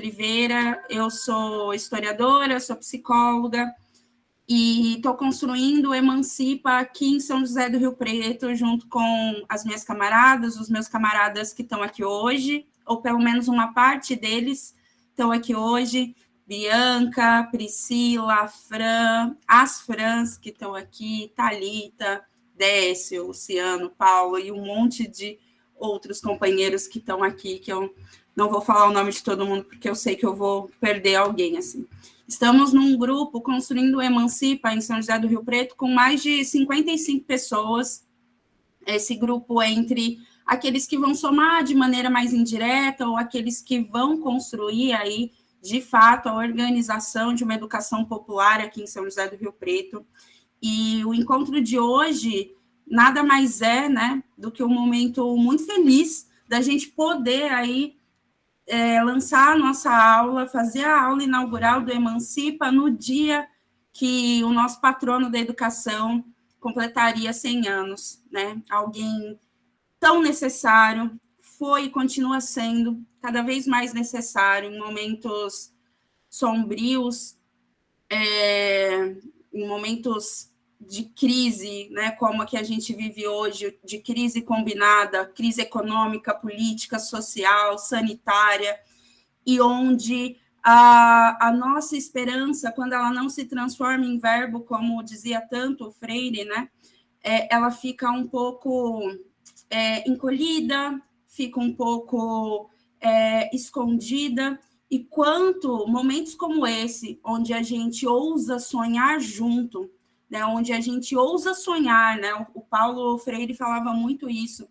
Oliveira, eu sou historiadora, sou psicóloga e estou construindo o Emancipa aqui em São José do Rio Preto, junto com as minhas camaradas, os meus camaradas que estão aqui hoje, ou pelo menos uma parte deles estão aqui hoje, Bianca, Priscila, Fran, as Frans que estão aqui, Thalita, Décio, Luciano, Paulo e um monte de outros companheiros que estão aqui, que eu não vou falar o nome de todo mundo, porque eu sei que eu vou perder alguém, assim. Estamos num grupo construindo o Emancipa em São José do Rio Preto com mais de 55 pessoas. Esse grupo é entre aqueles que vão somar de maneira mais indireta ou aqueles que vão construir aí, de fato, a organização de uma educação popular aqui em São José do Rio Preto. E o encontro de hoje nada mais é, né, do que um momento muito feliz da gente poder aí lançar a nossa aula, fazer a aula inaugural do Emancipa no dia que o nosso patrono da educação completaria 100 anos, né? Alguém tão necessário, foi e continua sendo cada vez mais necessário em momentos sombrios, em momentos de crise, né, como a que a gente vive hoje, de crise combinada, crise econômica, política, social, sanitária, e onde a nossa esperança, quando ela não se transforma em verbo, como dizia tanto o Freire, né, ela fica um pouco encolhida, fica um pouco escondida, e quanto momentos como esse, onde a gente ousa sonhar junto, né, onde a gente ousa sonhar, né, o Paulo Freire falava muito isso,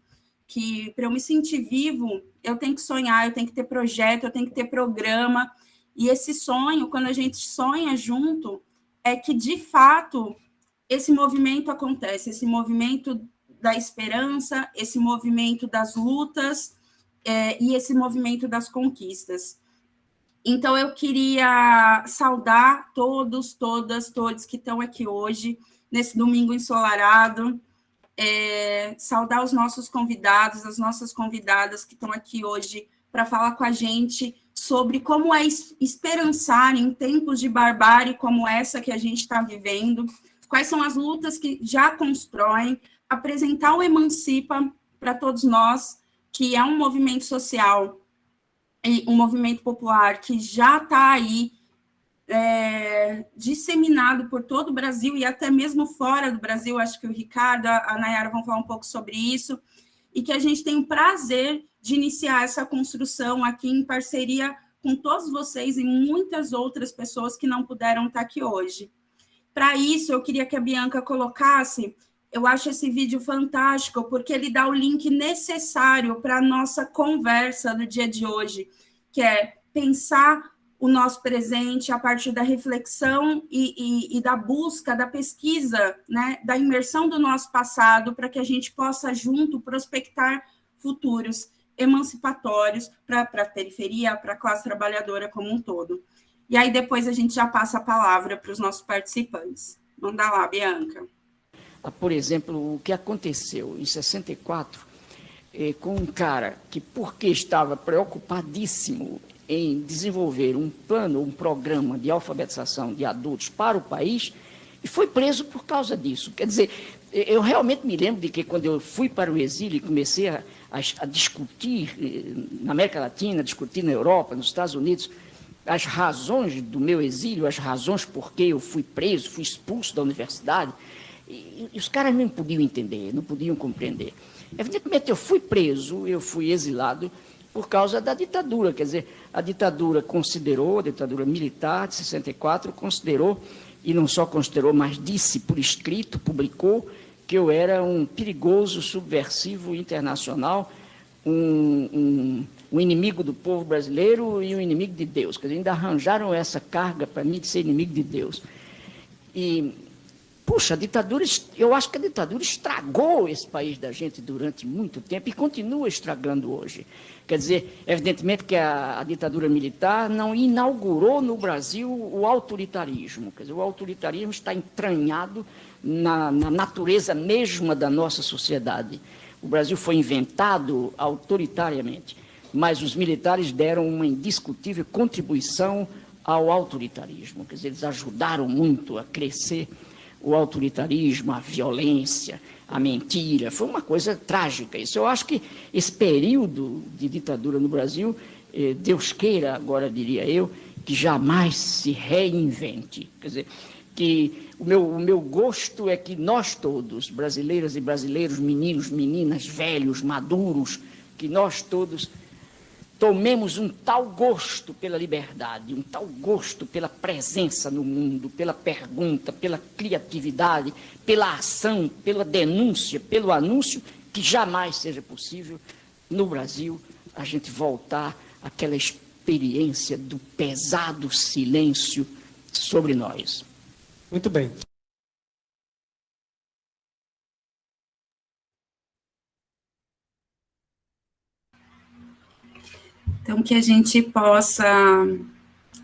que para eu me sentir vivo, eu tenho que sonhar, eu tenho que ter projeto, eu tenho que ter programa, e esse sonho, quando a gente sonha junto, é que, de fato, esse movimento acontece, esse movimento da esperança, esse movimento das lutas e esse movimento das conquistas. Então, eu queria saudar todos, todas, todos que estão aqui hoje, nesse domingo ensolarado, saudar os nossos convidados, as nossas convidadas que estão aqui hoje para falar com a gente sobre como é esperançar em tempos de barbárie como essa que a gente está vivendo, quais são as lutas que já constroem, apresentar o Emancipa para todos nós, que é um movimento social, um movimento popular que já está aí disseminado por todo o Brasil e até mesmo fora do Brasil. Acho que o Ricardo, a Nayara vão falar um pouco sobre isso, e que a gente tem o prazer de iniciar essa construção aqui em parceria com todos vocês e muitas outras pessoas que não puderam estar aqui hoje. Para isso, eu queria que a Bianca colocasse, eu acho esse vídeo fantástico, porque ele dá o link necessário para a nossa conversa do dia de hoje, que é pensar o nosso presente a partir da reflexão e da busca, da pesquisa, né, da imersão do nosso passado, para que a gente possa, junto, prospectar futuros emancipatórios para a periferia, para a classe trabalhadora como um todo. E aí depois a gente já passa a palavra para os nossos participantes. Manda lá, Bianca. Por exemplo, o que aconteceu em 64 com um cara que, porque estava preocupadíssimo em desenvolver um plano, um programa de alfabetização de adultos para o país, e foi preso por causa disso. Quer dizer, eu realmente me lembro de que quando eu fui para o exílio e comecei a discutir na América Latina, discutir na Europa, nos Estados Unidos, as razões do meu exílio, as razões por que eu fui preso, fui expulso da universidade, e os caras não podiam entender, não podiam compreender. Evidentemente, eu fui preso, eu fui exilado por causa da ditadura, quer dizer, a ditadura considerou, a ditadura militar de 64, considerou, e não só considerou, mas disse por escrito, publicou, que eu era um perigoso subversivo internacional, um inimigo do povo brasileiro e um inimigo de Deus. Quer dizer, ainda arranjaram essa carga para mim de ser inimigo de Deus. E, puxa, a ditadura, eu acho que a ditadura estragou esse país da gente durante muito tempo e continua estragando hoje. Quer dizer, evidentemente que a ditadura militar não inaugurou no Brasil o autoritarismo. Quer dizer, o autoritarismo está entranhado na natureza mesma da nossa sociedade. O Brasil foi inventado autoritariamente. mas os militares deram uma indiscutível contribuição ao autoritarismo. Quer dizer, eles ajudaram muito a crescer o autoritarismo, a violência, a mentira. Foi uma coisa trágica isso. Eu acho que esse período de ditadura no Brasil, Deus queira, agora diria eu, que jamais se reinvente. Quer dizer, que o meu gosto é que nós todos, brasileiras e brasileiros, meninos, meninas, velhos, maduros, que nós todos tomemos um tal gosto pela liberdade, um tal gosto pela presença no mundo, pela pergunta, pela criatividade, pela ação, pela denúncia, pelo anúncio, que jamais seja possível, no Brasil, a gente voltar àquela experiência do pesado silêncio sobre nós. Muito bem. Então, que a gente possa,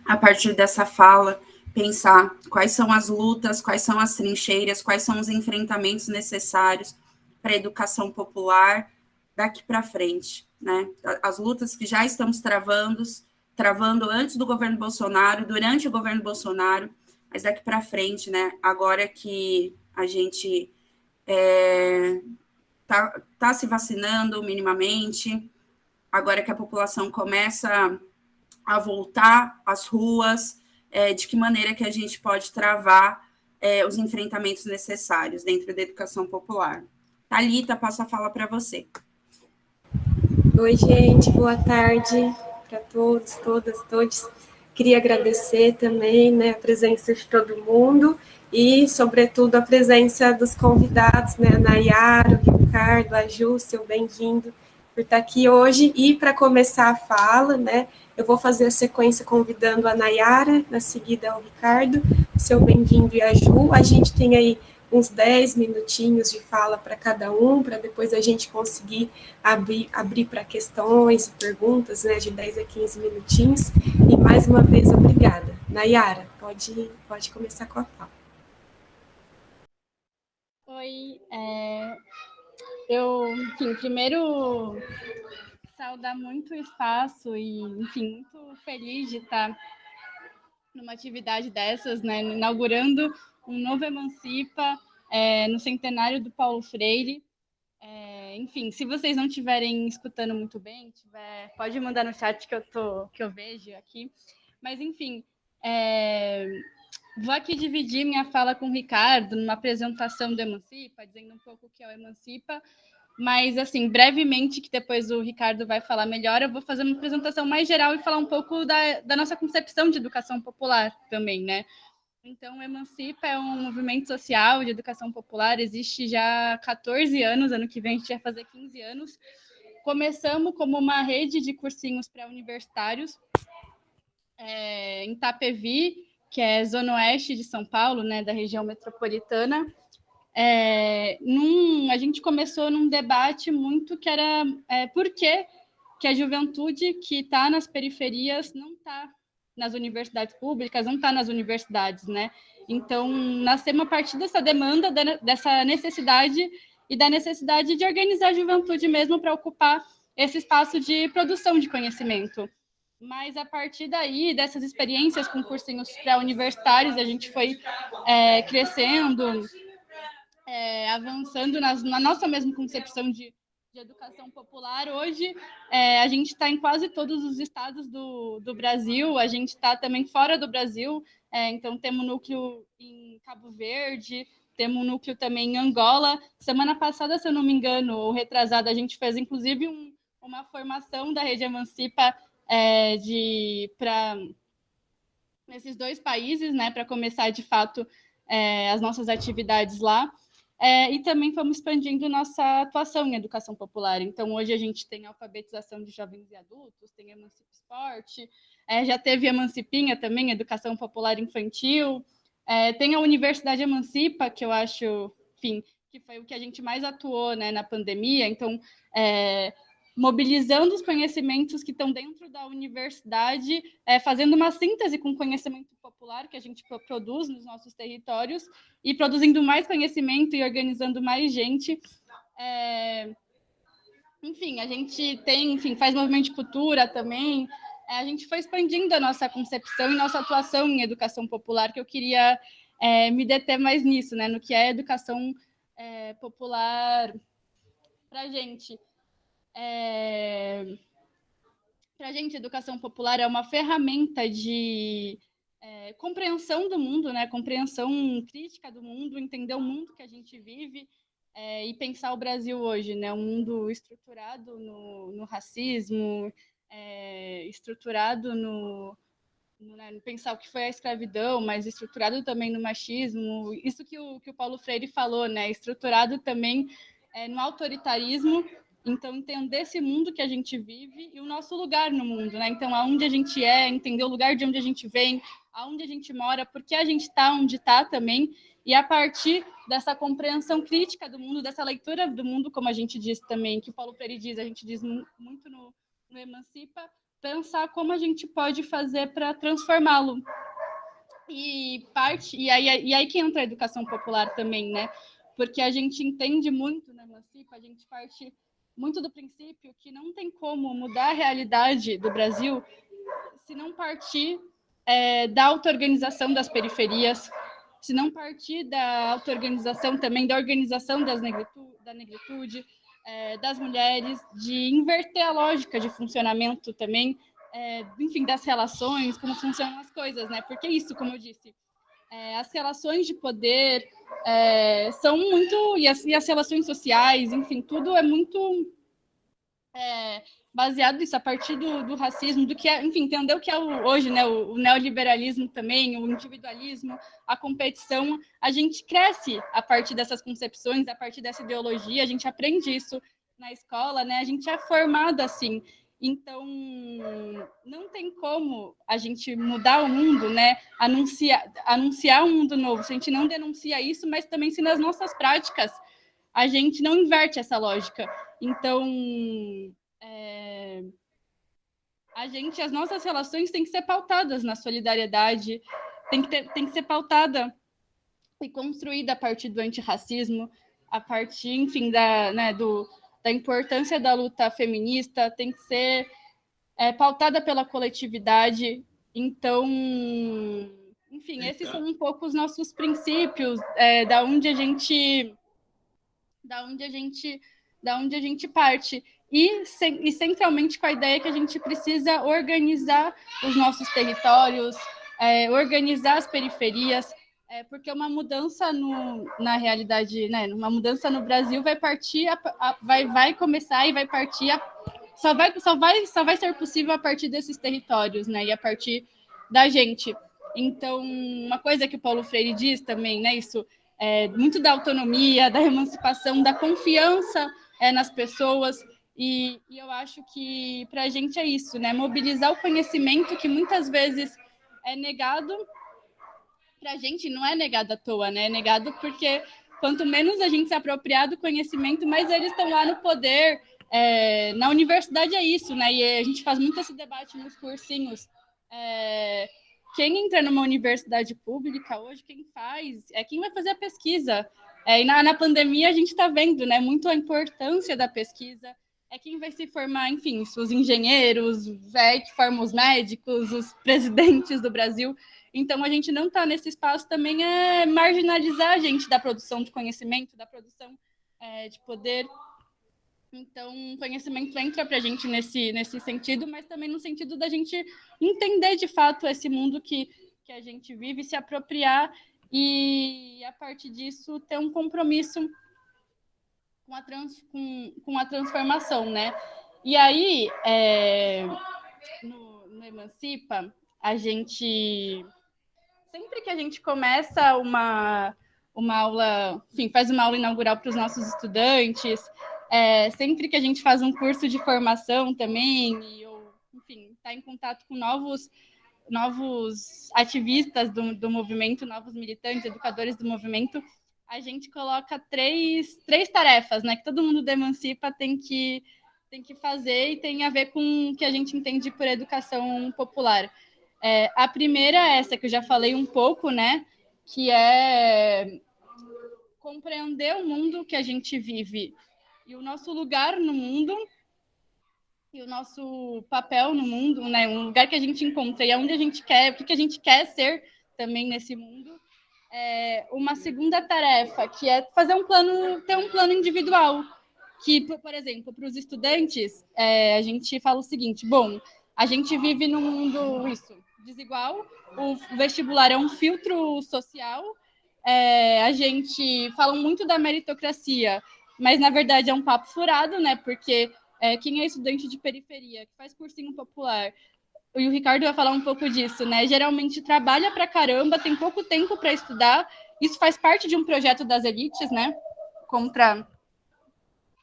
a partir dessa fala, pensar quais são as lutas, quais são as trincheiras, quais são os enfrentamentos necessários para a educação popular daqui para frente, né? As lutas que já estamos travando antes do governo Bolsonaro, durante o governo Bolsonaro, mas daqui para frente, né? Agora que a gente tá se vacinando minimamente, agora que a população começa a voltar às ruas, de que maneira que a gente pode travar os enfrentamentos necessários dentro da educação popular. Thalita, passo a fala para você. Oi, gente, boa tarde para todos, todas, todos. Queria agradecer também, né, a presença de todo mundo e, sobretudo, a presença dos convidados, né, a Nayara, o Ricardo, a Ju, seu bem-vindo por estar aqui hoje. E, para começar a fala, né, eu vou fazer a sequência convidando a Nayara, na seguida o Ricardo, seu bem-vindo e a Ju. A gente tem aí uns 10 minutinhos de fala para cada um, para depois a gente conseguir abrir para questões e perguntas, né, de 10 a 15 minutinhos. E, mais uma vez, obrigada. Nayara, pode começar com a fala. Oi, eu, enfim, primeiro saudar muito o espaço e, enfim, muito feliz de estar numa atividade dessas, né, inaugurando um novo Emancipa no centenário do Paulo Freire. Enfim, se vocês não estiverem escutando muito bem, pode mandar no chat que eu vejo aqui. Mas, enfim, vou aqui dividir minha fala com o Ricardo numa apresentação do Emancipa, dizendo um pouco o que é o Emancipa, mas, assim, brevemente, que depois o Ricardo vai falar melhor, eu vou fazer uma apresentação mais geral e falar um pouco da nossa concepção de educação popular também, né? Então, o Emancipa é um movimento social de educação popular, existe já há 14 anos, ano que vem a gente vai fazer 15 anos. Começamos como uma rede de cursinhos pré-universitários em Itapevi, que é zona oeste de São Paulo, né, da região metropolitana. A gente começou num debate muito que era por que a juventude que está nas periferias não está nas universidades públicas, não está nas universidades, né? Então, nascemos a partir dessa demanda, dessa necessidade e da necessidade de organizar a juventude mesmo para ocupar esse espaço de produção de conhecimento. Mas, a partir daí, dessas experiências com cursinhos pré-universitários, a gente foi crescendo, avançando na nossa mesma concepção de educação popular. Hoje, a gente está em quase todos os estados do Brasil, a gente está também fora do Brasil, então temos núcleo em Cabo Verde, temos um núcleo também em Angola. Semana passada, se eu não me engano, ou retrasada, a gente fez, inclusive, uma formação da Rede Emancipa para nesses dois países, né, para começar, de fato, as nossas atividades lá. E também fomos expandindo nossa atuação em educação popular. Então, hoje a gente tem alfabetização de jovens e adultos, tem Emancipa Esporte, já teve Emancipinha também, educação popular infantil, tem a Universidade Emancipa, que eu acho, enfim, que foi o que a gente mais atuou, né, na pandemia. Então, mobilizando os conhecimentos que estão dentro da universidade, fazendo uma síntese com o conhecimento popular que a gente produz nos nossos territórios e produzindo mais conhecimento e organizando mais gente. enfim, a gente tem, enfim, faz movimento de cultura também. A gente foi expandindo a nossa concepção e nossa atuação em educação popular, que eu queria me deter mais nisso, né, no que é educação popular para a gente. Para a gente, educação popular é uma ferramenta de compreensão do mundo, né, compreensão crítica do mundo, entender o mundo que a gente vive, e pensar o Brasil hoje, né? Um mundo estruturado no racismo, estruturado no pensar o que foi a escravidão, mas estruturado também no machismo. Isso que o Paulo Freire falou, né? Estruturado também no autoritarismo. Então, entender esse mundo que a gente vive e o nosso lugar no mundo, né? Então, aonde a gente entender o lugar de onde a gente vem, aonde a gente mora, por que a gente está onde está também, e a partir dessa compreensão crítica do mundo, dessa leitura do mundo, como a gente diz também, que o Paulo Freire diz, a gente diz muito no Emancipa, pensar como a gente pode fazer para transformá-lo. E aí que entra a educação popular também, né? Porque a gente entende muito no Emancipa, a gente parte muito do princípio que não tem como mudar a realidade do Brasil se não partir da auto-organização das periferias, se não partir da auto-organização também, da organização da negritude, das mulheres, de inverter a lógica de funcionamento também, enfim, das relações, como funcionam as coisas, né? Porque isso, como eu disse, as relações de poder são muito... E as relações sociais, enfim, tudo é muito... baseado nisso, a partir do racismo, do que é, enfim, entender o que é hoje, né, o neoliberalismo também, o individualismo, a competição, a gente cresce a partir dessas concepções, a partir dessa ideologia, a gente aprende isso na escola, né, a gente é formado assim. Então, não tem como a gente mudar o mundo, né, anunciar um mundo novo, se a gente não denuncia isso, mas também se nas nossas práticas a gente não inverte essa lógica. Então, as nossas relações têm que ser pautadas na solidariedade, tem que ser pautada e construída a partir do antirracismo, a partir, enfim, da importância da luta feminista, tem que ser pautada pela coletividade. Então, enfim, esses são um pouco os nossos princípios, da onde a gente parte. E centralmente com a ideia que a gente precisa organizar os nossos territórios, organizar as periferias, porque uma mudança na realidade, né, uma mudança no Brasil vai partir, vai começar e vai partir, só vai ser possível a partir desses territórios, né, e a partir da gente. Então, uma coisa que o Paulo Freire diz também, né, isso muito da autonomia, da emancipação, da confiança nas pessoas. E eu acho que para a gente é isso, né? Mobilizar o conhecimento que muitas vezes é negado. Para a gente não é negado à toa, né? É negado porque quanto menos a gente se apropriar do conhecimento, mais eles estão lá no poder. Na universidade é isso, né? E a gente faz muito esse debate nos cursinhos. Quem entra numa universidade pública hoje, quem vai fazer a pesquisa. E na pandemia a gente está vendo, né, muito a importância da pesquisa. Quem vai se formar, enfim, os engenheiros, que formam os médicos, os presidentes do Brasil. Então, a gente não está nesse espaço também marginalizar a gente da produção de conhecimento, da produção de poder. Então, o conhecimento entra para a gente nesse sentido, mas também no sentido da gente entender, de fato, esse mundo que a gente vive, se apropriar e, a partir disso, ter um compromisso com a transformação, né? E aí, no Emancipa, a gente... Sempre que a gente começa uma aula, enfim, faz uma aula inaugural para os nossos estudantes, sempre que a gente faz um curso de formação também, enfim, está em contato com novos ativistas do movimento, novos militantes, educadores do movimento, a gente coloca três tarefas, né, que todo mundo do Emancipa tem que fazer e tem a ver com o que a gente entende por educação popular. A primeira é essa que eu já falei um pouco, né, que é compreender o mundo que a gente vive e o nosso lugar no mundo e o nosso papel no mundo, né? Um lugar que a gente encontra e aonde a gente quer, o que a gente quer ser também nesse mundo. Uma segunda tarefa, que é fazer ter um plano individual, que, por exemplo, para os estudantes, a gente fala o seguinte: bom, a gente vive num mundo desigual, o vestibular é um filtro social, a gente fala muito da meritocracia, mas na verdade é um papo furado, né? Porque quem é estudante de periferia, que faz cursinho popular, e o Ricardo vai falar um pouco disso, né? Geralmente trabalha pra caramba, tem pouco tempo para estudar, isso faz parte de um projeto das elites, né?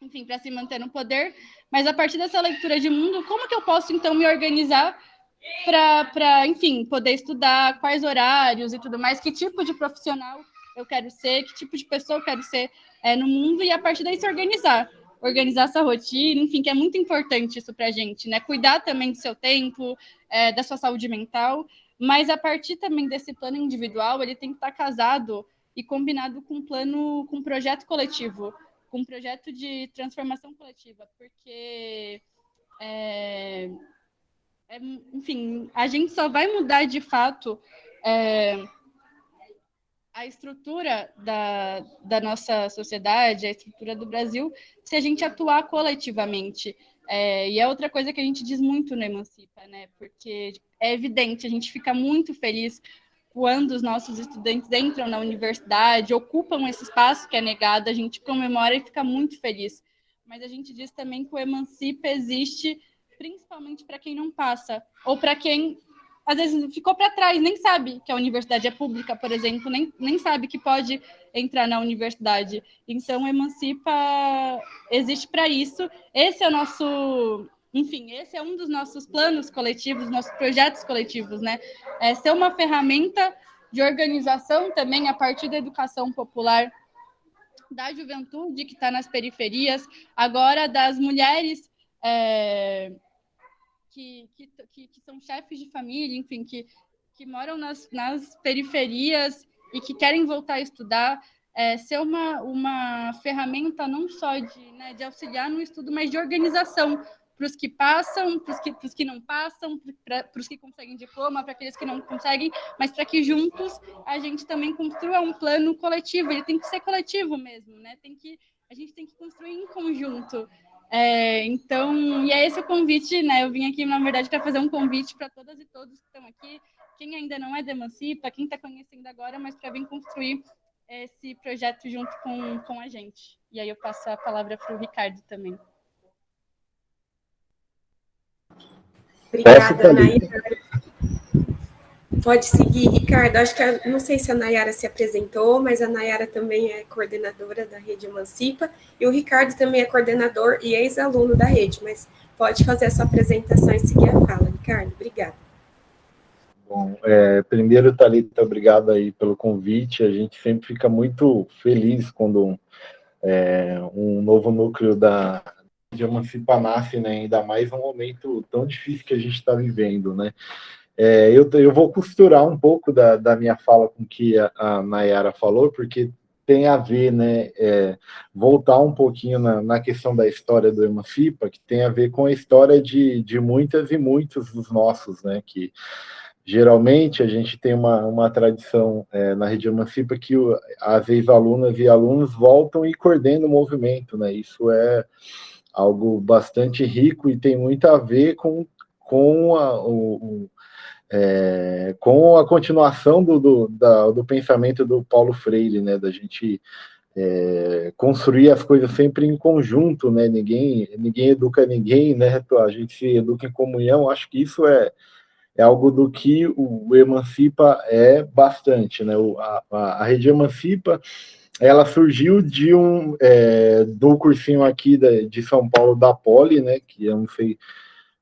Enfim, para se manter no poder, mas a partir dessa leitura de mundo, como que eu posso, então, me organizar para, enfim, poder estudar, quais horários e tudo mais, que tipo de profissional eu quero ser, que tipo de pessoa eu quero ser no mundo, e a partir daí se organizar essa rotina, enfim, que é muito importante isso para a gente, né? Cuidar também do seu tempo, da sua saúde mental, mas a partir também desse plano individual, ele tem que estar casado e combinado com um projeto coletivo, com um projeto de transformação coletiva, porque, enfim, a gente só vai mudar de fato a estrutura da nossa sociedade, a estrutura do Brasil, se a gente atuar coletivamente. E é outra coisa que a gente diz muito no Emancipa, né? Porque é evidente, a gente fica muito feliz quando os nossos estudantes entram na universidade, ocupam esse espaço que é negado, a gente comemora e fica muito feliz. Mas a gente diz também que o Emancipa existe principalmente para quem não passa, ou para quem, às vezes, ficou para trás, nem sabe que a universidade é pública, por exemplo, nem sabe que pode entrar na universidade. Então, o Emancipa existe para isso. Esse é o nosso... Enfim, esse é um dos nossos planos coletivos, nossos projetos coletivos, né? Ser uma ferramenta de organização também a partir da educação popular da juventude que está nas periferias, agora das mulheres que são chefes de família, enfim, que moram nas periferias e que querem voltar a estudar, ser uma ferramenta não só de auxiliar no estudo, mas de organização, para os que passam, para os que não passam, para os que conseguem diploma, para aqueles que não conseguem, mas para que juntos a gente também construa um plano coletivo. Ele tem que ser coletivo mesmo, né? A gente tem que construir em conjunto. Então, e é esse o convite, né? Eu vim aqui, na verdade, para fazer um convite para todas e todos que estão aqui, quem ainda não é da Emancipa, quem está conhecendo agora, mas para vir construir esse projeto junto com a gente. E aí eu passo a palavra para o Ricardo também. Obrigada, Nayara. Pode seguir, Ricardo. Acho que, não sei se a Nayara se apresentou, mas a Nayara também é coordenadora da Rede Emancipa, e o Ricardo também é coordenador e ex-aluno da rede, mas pode fazer a sua apresentação e seguir a fala, Ricardo. Obrigada. Bom, primeiro, Thalita, obrigado aí pelo convite. A gente sempre fica muito feliz quando um novo núcleo da de Emancipa nasce, né? Ainda mais num momento tão difícil que a gente está vivendo, né? Eu vou costurar um pouco da minha fala com o que a Nayara falou, porque tem a ver, né? Voltar um pouquinho na questão da história do Emancipa, que tem a ver com a história de muitas e muitos dos nossos, né? Que geralmente a gente tem uma tradição na Rede Emancipa que as ex-alunas e alunos voltam e coordenam o movimento, né? Isso é algo bastante rico e tem muito a ver com a continuação do pensamento do Paulo Freire, né? Da gente construir as coisas sempre em conjunto, né? Ninguém educa ninguém, né? A gente se educa em comunhão. Acho que isso é algo do que o Emancipa é bastante, né? A Rede Emancipa, ela surgiu do cursinho aqui de São Paulo, da Poli, né? Que eu não sei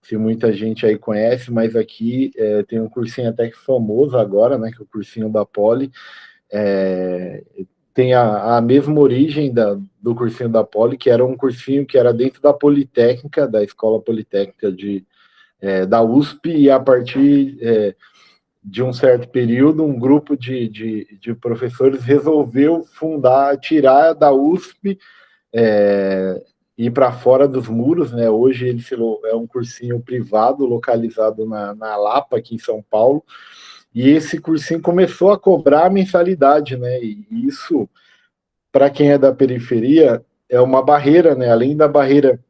se muita gente aí conhece, mas aqui tem um cursinho até que famoso agora, né? Que é o cursinho da Poli. Tem a mesma origem do cursinho da Poli, que era um cursinho que era dentro da Politécnica, da Escola Politécnica da USP, e a partir de um certo período, um grupo de professores resolveu tirar da USP ir para fora dos muros, né? Hoje ele é um cursinho privado localizado na Lapa, aqui em São Paulo, e esse cursinho começou a cobrar mensalidade, né? E isso, para quem é da periferia, é uma barreira, né? Além da barreira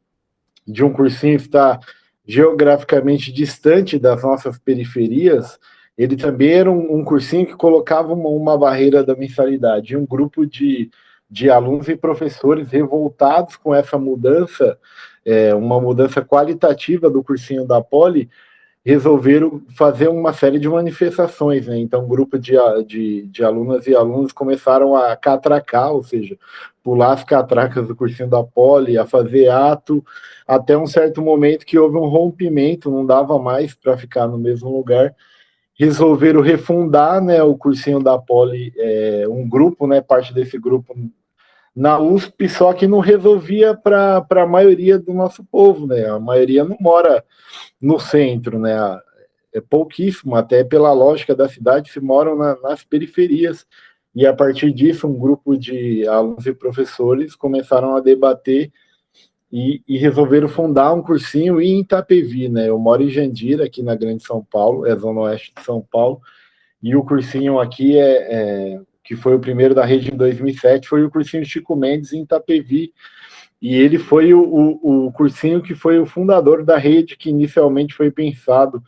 de um cursinho estar geograficamente distante das nossas periferias, ele também era um cursinho que colocava uma barreira da mensalidade. E um grupo de alunos e professores revoltados com essa mudança, uma mudança qualitativa do cursinho da Poli, resolveram fazer uma série de manifestações, né? Então, um grupo de alunas e alunos começaram a catracar, ou seja, pular as catracas do cursinho da Poli, a fazer ato, até um certo momento que houve um rompimento, não dava mais para ficar no mesmo lugar. Resolveram refundar, né, o cursinho da Poli, um grupo, né, parte desse grupo na USP, só que não resolvia para a maioria do nosso povo, né? A maioria não mora no centro, né? É pouquíssimo, até pela lógica da cidade, se moram nas periferias. E a partir disso, um grupo de alunos e professores começaram a debater e resolveram fundar um cursinho em Itapevi, né? Eu moro em Jandira, aqui na Grande São Paulo, zona oeste de São Paulo, e o cursinho aqui que foi o primeiro da rede em 2007, foi o cursinho Chico Mendes em Itapevi, e ele foi o cursinho que foi o fundador da rede, que inicialmente foi pensado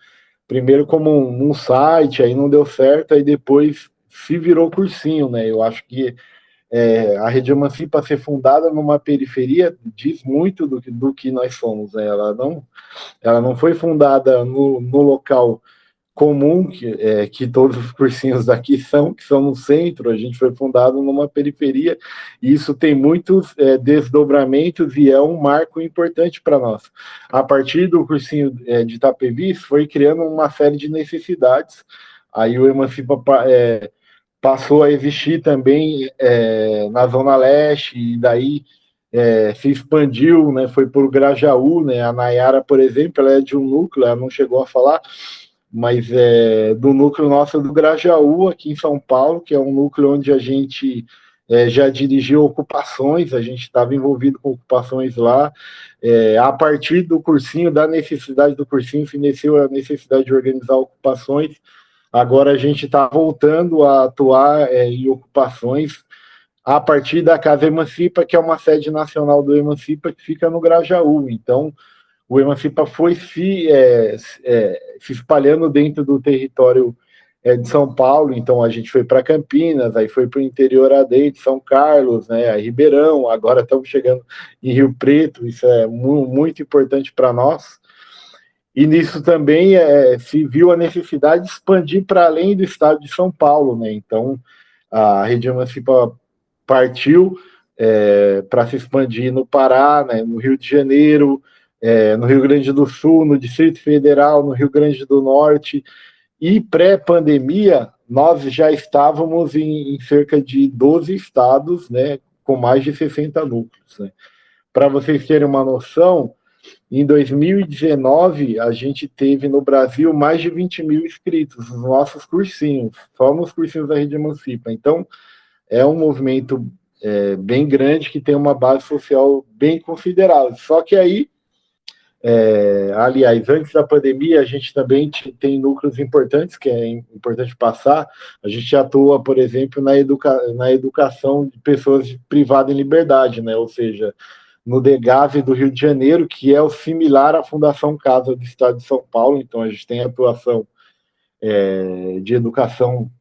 primeiro como um site, aí não deu certo, aí depois se virou cursinho, né? Eu acho que a Rede Emancipa ser fundada numa periferia diz muito do que nós somos, né? Ela não foi fundada no local comum que todos os cursinhos daqui que são no centro. A gente foi fundado numa periferia, e isso tem muitos desdobramentos e é um marco importante para nós. A partir do cursinho de Itapevi, foi criando uma série de necessidades, aí o Emancipa passou a existir também na Zona Leste, e daí se expandiu, né, foi para o Grajaú, né? A Nayara, por exemplo, ela é de um núcleo, ela não chegou a falar, mas do núcleo nosso do Grajaú, aqui em São Paulo, que é um núcleo onde a gente já dirigiu ocupações, a gente estava envolvido com ocupações lá. A partir do cursinho, da necessidade do cursinho, se iniciou a necessidade de organizar ocupações. Agora a gente está voltando a atuar em ocupações a partir da Casa Emancipa, que é uma sede nacional do Emancipa, que fica no Grajaú. Então, o Emancipa foi se espalhando dentro do território de São Paulo. Então, a gente foi para Campinas, aí foi para o interior AD de São Carlos, né, Ribeirão, agora estamos chegando em Rio Preto. Isso é muito importante para nós. E nisso também se viu a necessidade de expandir para além do estado de São Paulo, né? Então, a Rede Emancipa partiu para se expandir no Pará, né, no Rio de Janeiro, no Rio Grande do Sul, no Distrito Federal, no Rio Grande do Norte. E pré-pandemia, nós já estávamos em cerca de 12 estados, né, com mais de 60 núcleos, né? Para vocês terem uma noção, em 2019, a gente teve no Brasil mais de 20 mil inscritos nos nossos cursinhos, só nos cursinhos da Rede Emancipa. Então, é um movimento bem grande, que tem uma base social bem considerável. Só que aí, aliás, antes da pandemia, a gente também tem núcleos importantes, que é importante passar. A gente atua, por exemplo, na educação de pessoas privadas em liberdade, né? Ou seja, no DEGAV do Rio de Janeiro, que é o similar à Fundação Casa do Estado de São Paulo. Então, a gente tem atuação de educação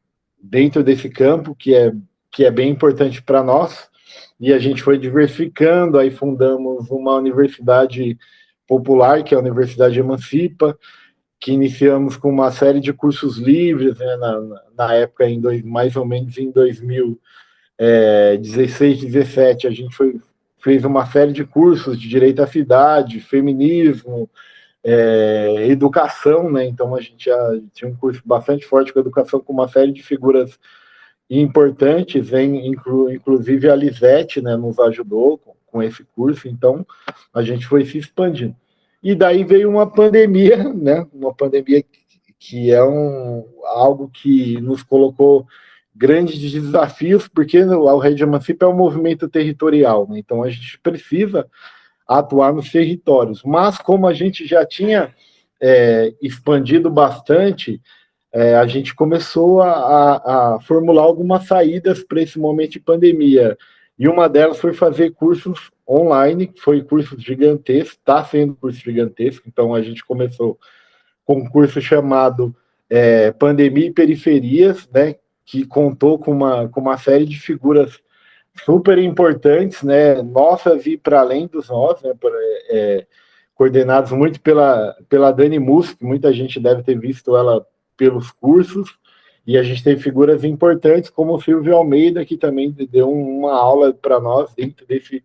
dentro desse campo, que é bem importante para nós, e a gente foi diversificando, aí fundamos uma universidade popular, que é a Universidade Emancipa, que iniciamos com uma série de cursos livres, né, na época, mais ou menos em 2016, 2017, a gente fez uma série de cursos de direito à cidade, feminismo, educação, né? Então a gente já tinha um curso bastante forte com educação, com uma série de figuras importantes, inclusive a Lisete, né, nos ajudou com esse curso. Então a gente foi se expandindo. E daí veio uma pandemia, né? Uma pandemia que é algo que nos colocou grandes desafios, porque a Rede Emancipa é um movimento territorial, né? Então a gente precisa atuar nos territórios. Mas como a gente já tinha expandido bastante, a gente começou a formular algumas saídas para esse momento de pandemia. E uma delas foi fazer cursos online, foi curso gigantesco, está sendo curso gigantesco. Então a gente começou com um curso chamado Pandemia e Periferias, né, que contou com uma série de figuras super importantes, né, nossas e para além dos nossos, né, coordenados muito pela Dani Musk, que muita gente deve ter visto ela pelos cursos, e a gente teve figuras importantes como o Silvio Almeida, que também deu uma aula para nós dentro desse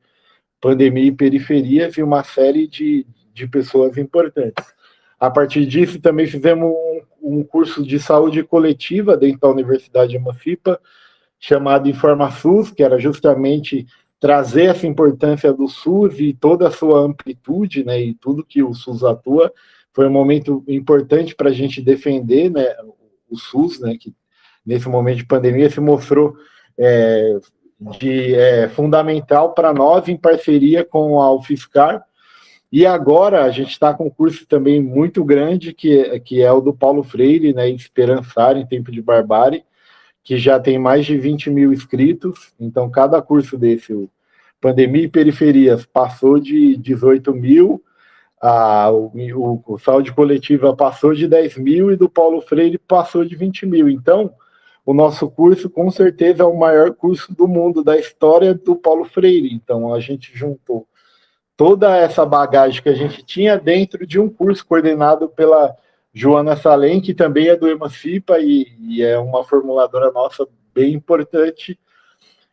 Pandemia e Periferias, e uma série de pessoas importantes. A partir disso, também fizemos um curso de saúde coletiva dentro da Universidade de Emancipa, chamado InformaSUS, que era justamente trazer essa importância do SUS e toda a sua amplitude, né, e tudo que o SUS atua. Foi um momento importante para a gente defender, né, o SUS, né, que nesse momento de pandemia se mostrou fundamental para nós, em parceria com a UFSCar. E agora a gente está com um curso também muito grande, que é o do Paulo Freire, né, Esperançar em Tempo de Barbárie, que já tem mais de 20 mil inscritos. Então, cada curso desse, o Pandemia e Periferias, passou de 18 mil, o Saúde Coletiva passou de 10 mil, e do Paulo Freire passou de 20 mil. Então, o nosso curso, com certeza, é o maior curso do mundo, da história do Paulo Freire. Então, a gente juntou toda essa bagagem que a gente tinha dentro de um curso coordenado pela Joana Salem, que também é do Emancipa e é uma formuladora nossa bem importante.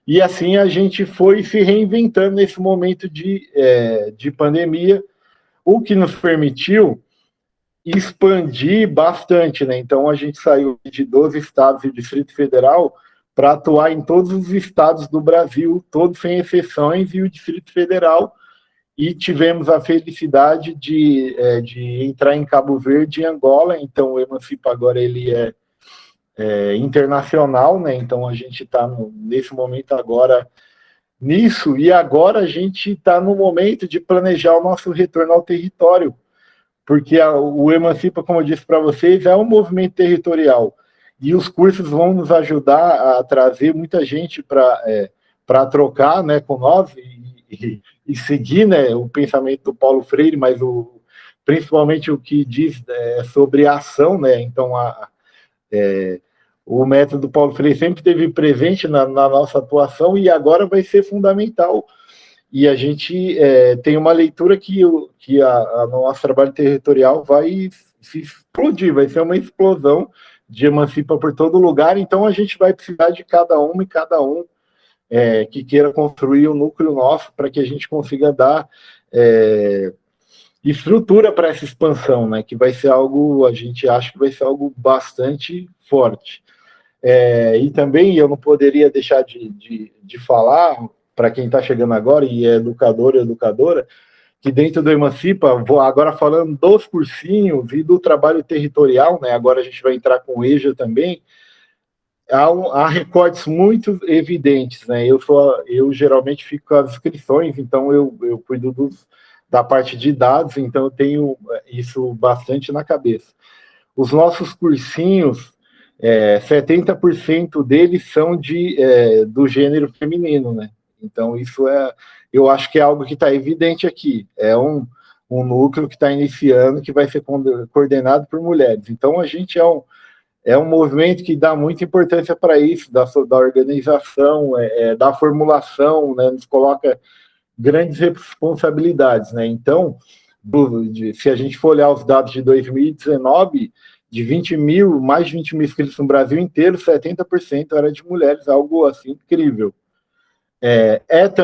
E assim a gente foi se reinventando nesse momento de pandemia, o que nos permitiu expandir bastante, né? Então a gente saiu de 12 estados e Distrito Federal para atuar em todos os estados do Brasil, todos sem exceções, e o Distrito Federal. E tivemos a felicidade de entrar em Cabo Verde e Angola. Então o Emancipa agora ele é internacional, né? Então a gente está nesse momento agora nisso, e agora a gente está no momento de planejar o nosso retorno ao território, porque o Emancipa, como eu disse para vocês, é um movimento territorial, e os cursos vão nos ajudar a trazer muita gente para trocar, né, com nós, e seguir, né, o pensamento do Paulo Freire, mas principalmente o que diz sobre a ação, né? Então o método do Paulo Freire sempre esteve presente na nossa atuação, e agora vai ser fundamental. E a gente tem uma leitura que o nosso trabalho territorial vai se explodir, vai ser uma explosão de Emancipa por todo lugar. Então a gente vai precisar de cada uma e cada um que queira construir o núcleo nosso, para que a gente consiga dar estrutura para essa expansão, né? Que vai ser algo, a gente acha que vai ser algo bastante forte. E também eu não poderia deixar de falar, para quem está chegando agora e é educador e educadora, que dentro do Emancipa, vou agora falando dos cursinhos e do trabalho territorial, né? Agora a gente vai entrar com o EJA também. Há recortes muito evidentes, né? Eu geralmente fico com as inscrições, então eu cuido da parte de dados, então eu tenho isso bastante na cabeça. Os nossos cursinhos, 70% deles são do gênero feminino, né? Então isso eu acho que é algo que está evidente aqui. É um núcleo que está iniciando, que vai ser coordenado por mulheres. Então a gente é um movimento que dá muita importância para isso, da organização, da formulação, né? Nos coloca grandes responsabilidades, né? Então, se a gente for olhar os dados de 2019, de 20 mil, mais de 20 mil inscritos no Brasil inteiro, 70% era de mulheres, algo assim incrível.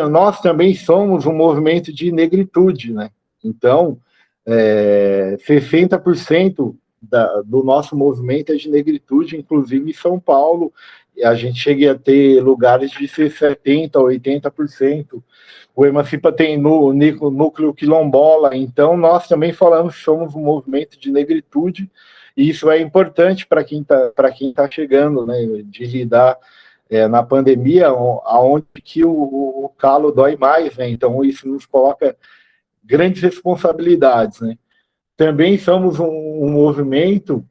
Nós também somos um movimento de negritude, né? Então, 60% do nosso movimento é de negritude, inclusive em São Paulo, a gente chega a ter lugares de 70%, 80%. O Emancipa tem núcleo quilombola, então nós também falamos que somos um movimento de negritude, e isso é importante para quem tá chegando, né, de lidar na pandemia, aonde que o calo dói mais, né? Então isso nos coloca grandes responsabilidades, né? Também somos um movimento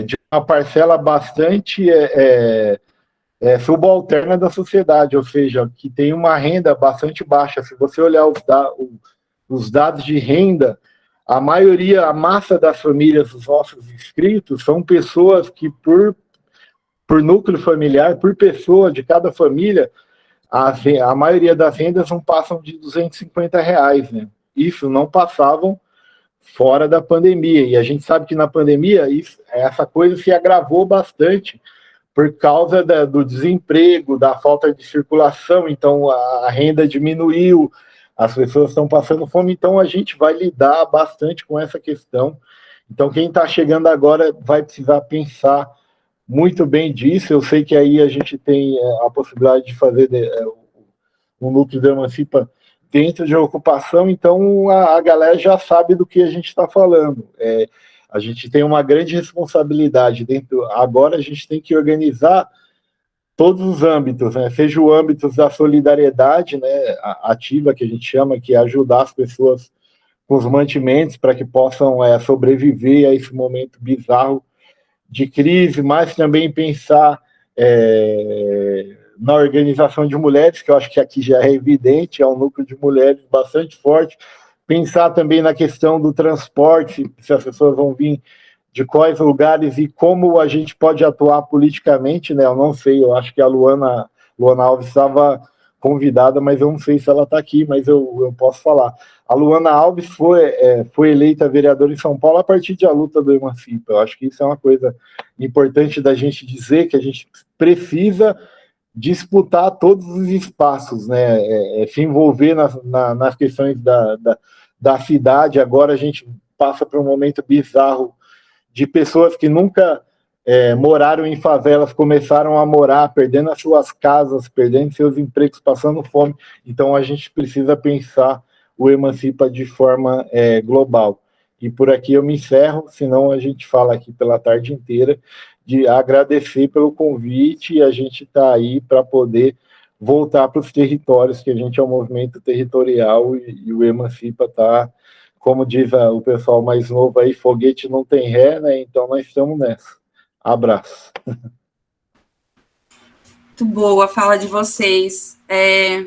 de uma parcela bastante subalterna da sociedade, ou seja, que tem uma renda bastante baixa. Se você olhar os dados de renda, a maioria, a massa das famílias dos nossos inscritos são pessoas que, por núcleo familiar, por pessoa de cada família, a maioria das rendas não passam de R$ 250, né? Isso não passavam fora da pandemia. E a gente sabe que na pandemia essa coisa se agravou bastante por causa do desemprego, da falta de circulação. Então a renda diminuiu, as pessoas estão passando fome. Então a gente vai lidar bastante com essa questão. Então quem está chegando agora vai precisar pensar muito bem disso. Eu sei que aí a gente tem a possibilidade de fazer um núcleo de Emancipa dentro de ocupação, então a galera já sabe do que a gente está falando. A gente tem uma grande responsabilidade dentro. Agora a gente tem que organizar todos os âmbitos, né? Seja o âmbito da solidariedade, né, ativa, que a gente chama, que é ajudar as pessoas com os mantimentos para que possam sobreviver a esse momento bizarro de crise, mas também pensar na organização de mulheres, que eu acho que aqui já é evidente, é um núcleo de mulheres bastante forte. Pensar também na questão do transporte, se as pessoas vão vir de quais lugares e como a gente pode atuar politicamente, né? Eu não sei, eu acho que a Luana Alves estava convidada, mas eu não sei se ela está aqui, mas eu posso falar. A Luana Alves foi eleita vereadora em São Paulo a partir da luta do Emancipa. Eu acho que isso é uma coisa importante da gente dizer, que a gente precisa disputar todos os espaços, né? Se envolver nas questões da cidade. Agora a gente passa por um momento bizarro de pessoas que nunca moraram em favelas, começaram a morar, perdendo as suas casas, perdendo seus empregos, passando fome. Então a gente precisa pensar o Emancipa de forma global. E por aqui eu me encerro, senão a gente fala aqui pela tarde inteira, de agradecer pelo convite, e a gente está aí para poder voltar para os territórios, que a gente é um movimento territorial, e o Emancipa está, como diz o pessoal mais novo aí, foguete não tem ré, né? Então nós estamos nessa. Abraço. Muito boa a fala de vocês.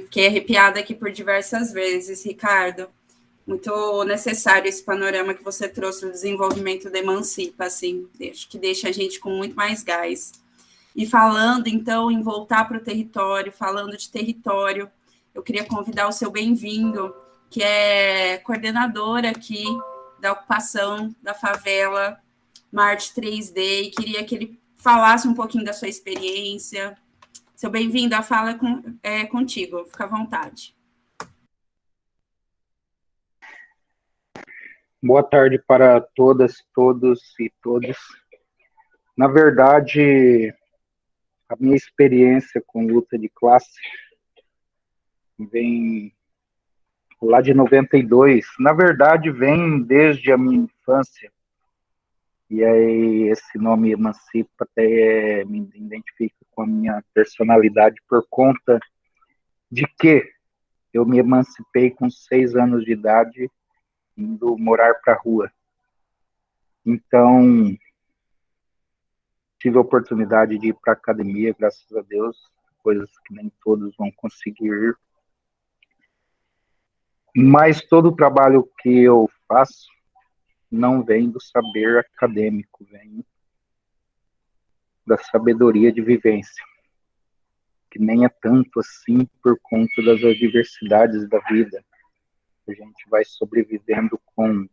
Fiquei arrepiada aqui por diversas vezes, Ricardo. Muito necessário esse panorama que você trouxe do desenvolvimento da Emancipa, assim, que deixa a gente com muito mais gás. E falando, então, em voltar para o território, falando de território, eu queria convidar o seu Bem-vindo, que é coordenador aqui da ocupação da favela Marte 3D, e queria que ele falasse um pouquinho da sua experiência. Seu Bem-vindo, a fala é contigo, fica à vontade. Boa tarde para todas, todos e todas. Na verdade, a minha experiência com luta de classe vem lá de 92. Na verdade, vem desde a minha infância. E aí esse nome Emancipa até me identifica com a minha personalidade por conta de que eu me emancipei com 6 anos de idade, indo morar para a rua. Então, tive a oportunidade de ir para a academia, graças a Deus, coisas que nem todos vão conseguir ir. Mas todo o trabalho que eu faço não vem do saber acadêmico, vem da sabedoria de vivência, que nem é tanto assim por conta das adversidades da vida. A gente vai sobrevivendo com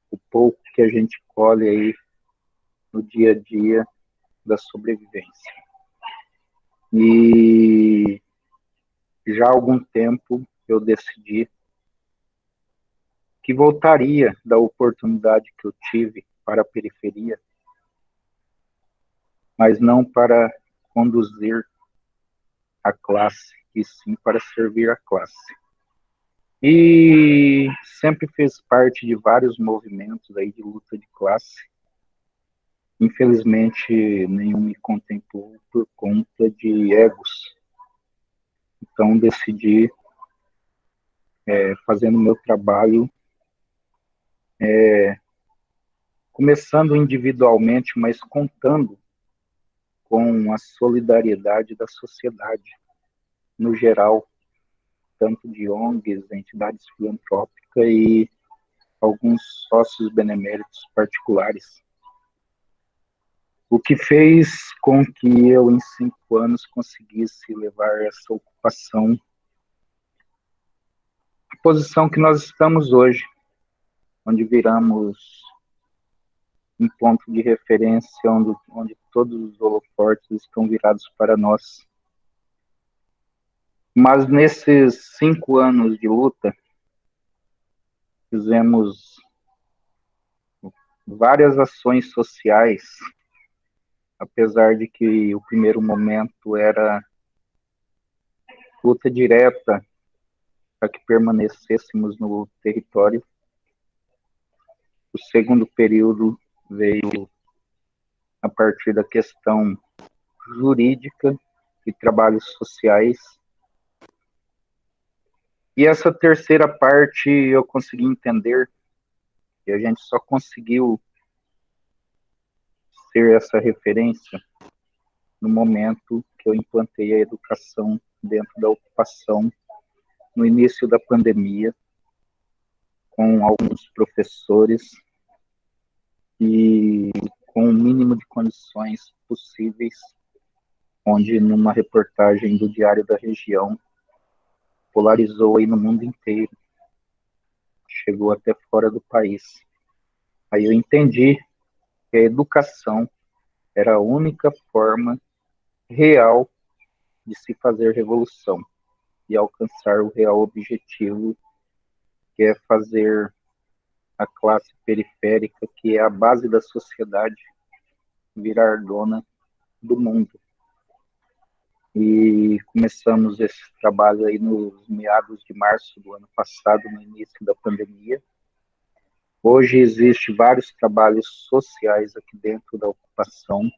o pouco que a gente colhe aí no dia a dia da sobrevivência. E já há algum tempo eu decidi que voltaria da oportunidade que eu tive para a periferia, mas não para conduzir a classe, e sim para servir a classe. E sempre fez parte de vários movimentos aí de luta de classe. Infelizmente, nenhum me contemplou por conta de egos. Então, decidi fazendo meu trabalho, começando individualmente, mas contando com a solidariedade da sociedade, no geral, tanto de ONGs, entidades filantrópicas e alguns sócios beneméritos particulares. O que fez com que eu, em 5 anos, conseguisse levar essa ocupação, a posição que nós estamos hoje, onde viramos um ponto de referência, onde todos os holofortes estão virados para nós. Mas nesses 5 anos de luta, fizemos várias ações sociais, apesar de que o primeiro momento era luta direta para que permanecêssemos no território. O segundo período veio a partir da questão jurídica e trabalhos sociais. E essa terceira parte eu consegui entender que a gente só conseguiu ser essa referência no momento que eu implantei a educação dentro da ocupação, no início da pandemia, com alguns professores e com o mínimo de condições possíveis, onde numa reportagem do Diário da Região, polarizou aí no mundo inteiro, chegou até fora do país. Aí eu entendi que a educação era a única forma real de se fazer revolução e alcançar o real objetivo, que é fazer a classe periférica, que é a base da sociedade, virar dona do mundo. E começamos esse trabalho aí nos meados de março do ano passado, no início da pandemia. Hoje existem vários trabalhos sociais aqui dentro da ocupação,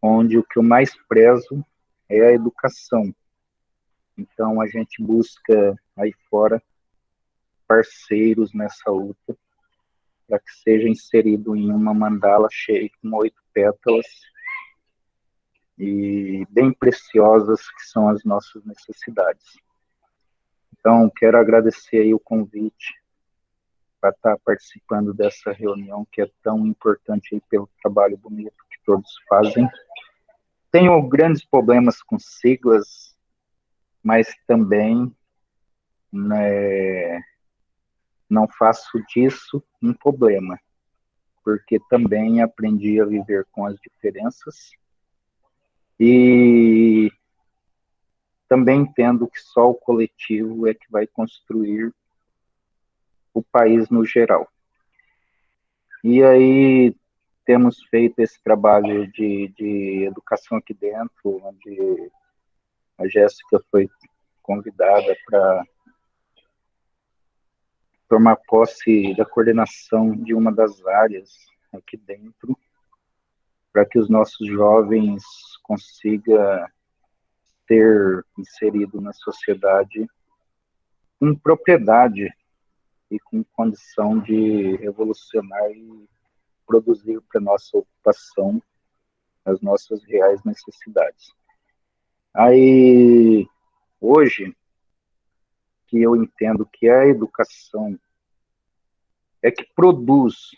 onde o que eu mais prezo é a educação. Então, a gente busca aí fora parceiros nessa luta, para que seja inserido em uma mandala cheia com 8 pétalas, e bem preciosas, que são as nossas necessidades. Então, quero agradecer aí o convite para estar participando dessa reunião, que é tão importante aí pelo trabalho bonito que todos fazem. Tenho grandes problemas com siglas, mas também, né, não faço disso um problema, porque também aprendi a viver com as diferenças e também entendo que só o coletivo é que vai construir o país no geral. E aí temos feito esse trabalho de educação aqui dentro, onde a Jéssica foi convidada para tomar posse da coordenação de uma das áreas aqui dentro, para que os nossos jovens consigam ter inserido na sociedade com propriedade e com condição de revolucionar e produzir para nossa ocupação as nossas reais necessidades. Aí, hoje, que eu entendo que a educação é que produz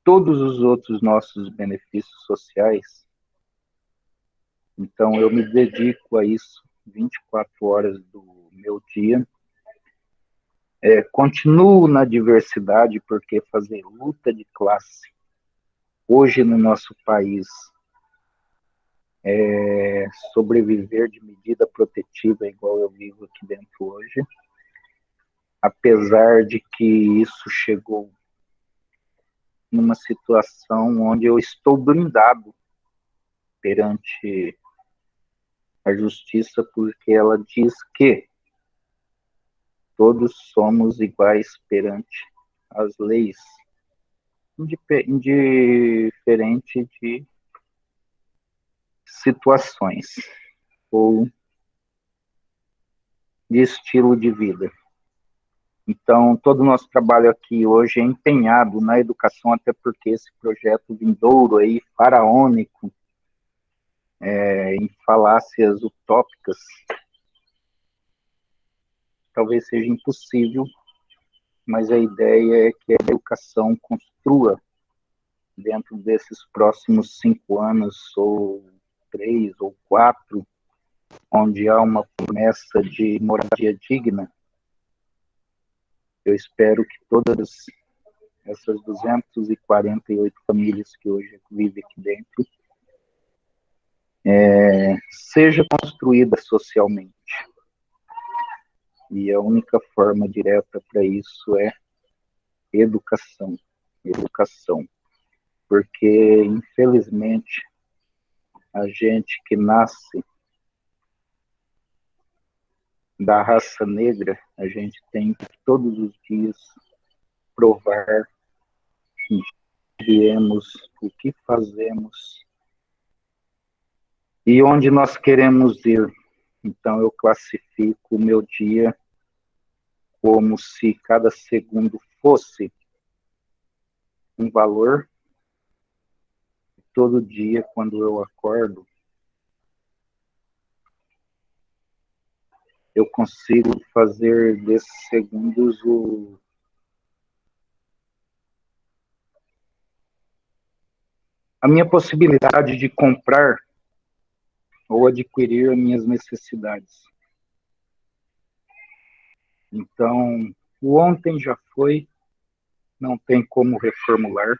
todos os outros nossos benefícios sociais, então eu me dedico a isso 24 horas do meu dia. Continuo na diversidade, porque fazer luta de classe hoje no nosso país é sobreviver de medida protetiva, igual eu vivo aqui dentro hoje, apesar de que isso chegou numa situação onde eu estou blindado perante a justiça, porque ela diz que todos somos iguais perante as leis, indiferente de situações ou de estilo de vida. Então, todo o nosso trabalho aqui hoje é empenhado na educação, até porque esse projeto vindouro aí, faraônico, em falácias utópicas, talvez seja impossível, mas a ideia é que a educação construa, dentro desses próximos 5 anos, ou 3 ou 4, onde há uma promessa de moradia digna. Eu espero que todas essas 248 famílias que hoje vivem aqui dentro seja construída socialmente. E a única forma direta para isso é educação. Educação. Porque, infelizmente, a gente que nasce da raça negra, a gente tem que todos os dias provar que viemos, o que fazemos e onde nós queremos ir. Então, eu classifico o meu dia como se cada segundo fosse um valor. Todo dia, quando eu acordo, eu consigo fazer desses segundos a minha possibilidade de comprar ou adquirir as minhas necessidades. Então, o ontem já foi, não tem como reformular.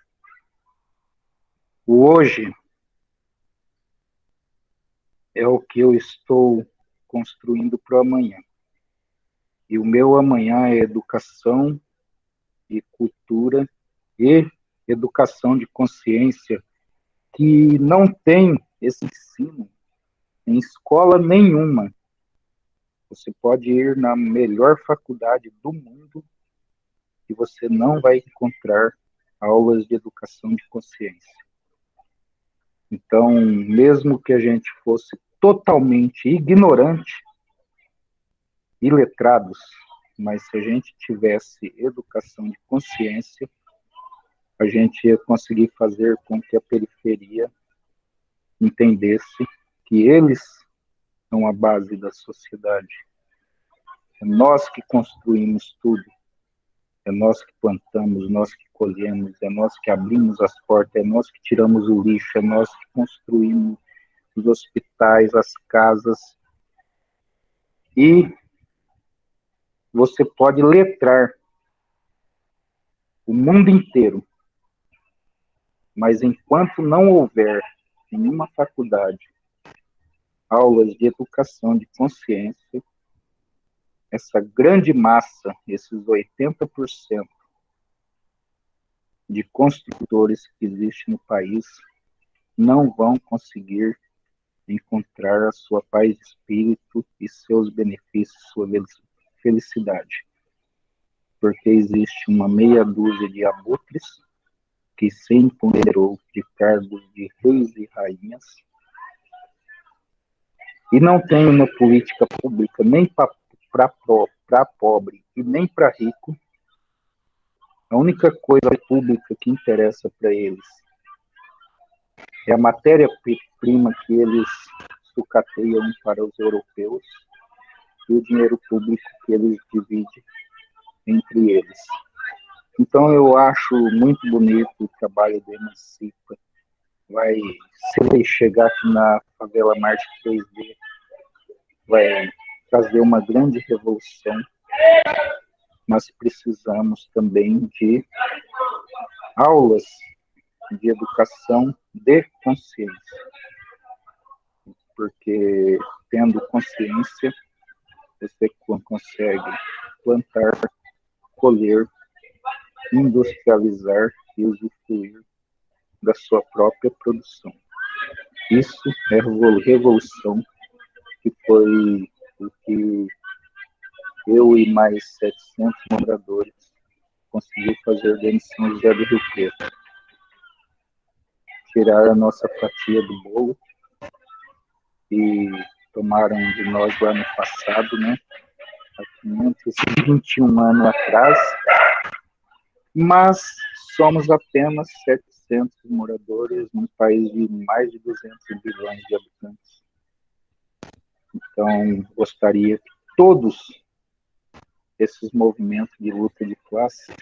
O hoje é o que eu estou construindo para o amanhã. E o meu amanhã é educação e cultura e educação de consciência, que não tem esse ensino em escola nenhuma. Você pode ir na melhor faculdade do mundo e você não vai encontrar aulas de educação de consciência. Então, mesmo que a gente fosse totalmente ignorante, iletrados, mas se a gente tivesse educação de consciência, a gente ia conseguir fazer com que a periferia entendesse que eles são a base da sociedade. É nós que construímos tudo. É nós que plantamos, nós que colhemos, é nós que abrimos as portas, é nós que tiramos o lixo, é nós que construímos os hospitais, as casas. E você pode letrar o mundo inteiro, mas enquanto não houver em nenhuma faculdade aulas de educação de consciência, essa grande massa, esses 80% de construtores que existem no país, não vão conseguir encontrar a sua paz de espírito e seus benefícios, sua felicidade. Porque existe uma meia dúzia de abutres que se empoderou de cargos de reis e rainhas e não tem uma política pública nem para pobre e nem para rico. A única coisa pública que interessa para eles é a matéria-prima que eles sucateiam para os europeus e o dinheiro público que eles dividem entre eles. Então, eu acho muito bonito o trabalho do Emancipa. Se ele chegar aqui na favela Marte 3D, vai trazer uma grande revolução, mas precisamos também de aulas de educação de consciência, porque tendo consciência, você consegue plantar, colher, industrializar e usufruir da sua própria produção. Isso é revolução, que foi o que eu e mais 700 moradores consegui fazer dentro de São José do Rio Preto. Tirar a nossa fatia do bolo e tomaram de nós lá no passado, né? há 521 anos atrás, mas somos apenas 700 moradores num país de mais de 200 bilhões de habitantes. Então, gostaria que todos esses movimentos de luta de classe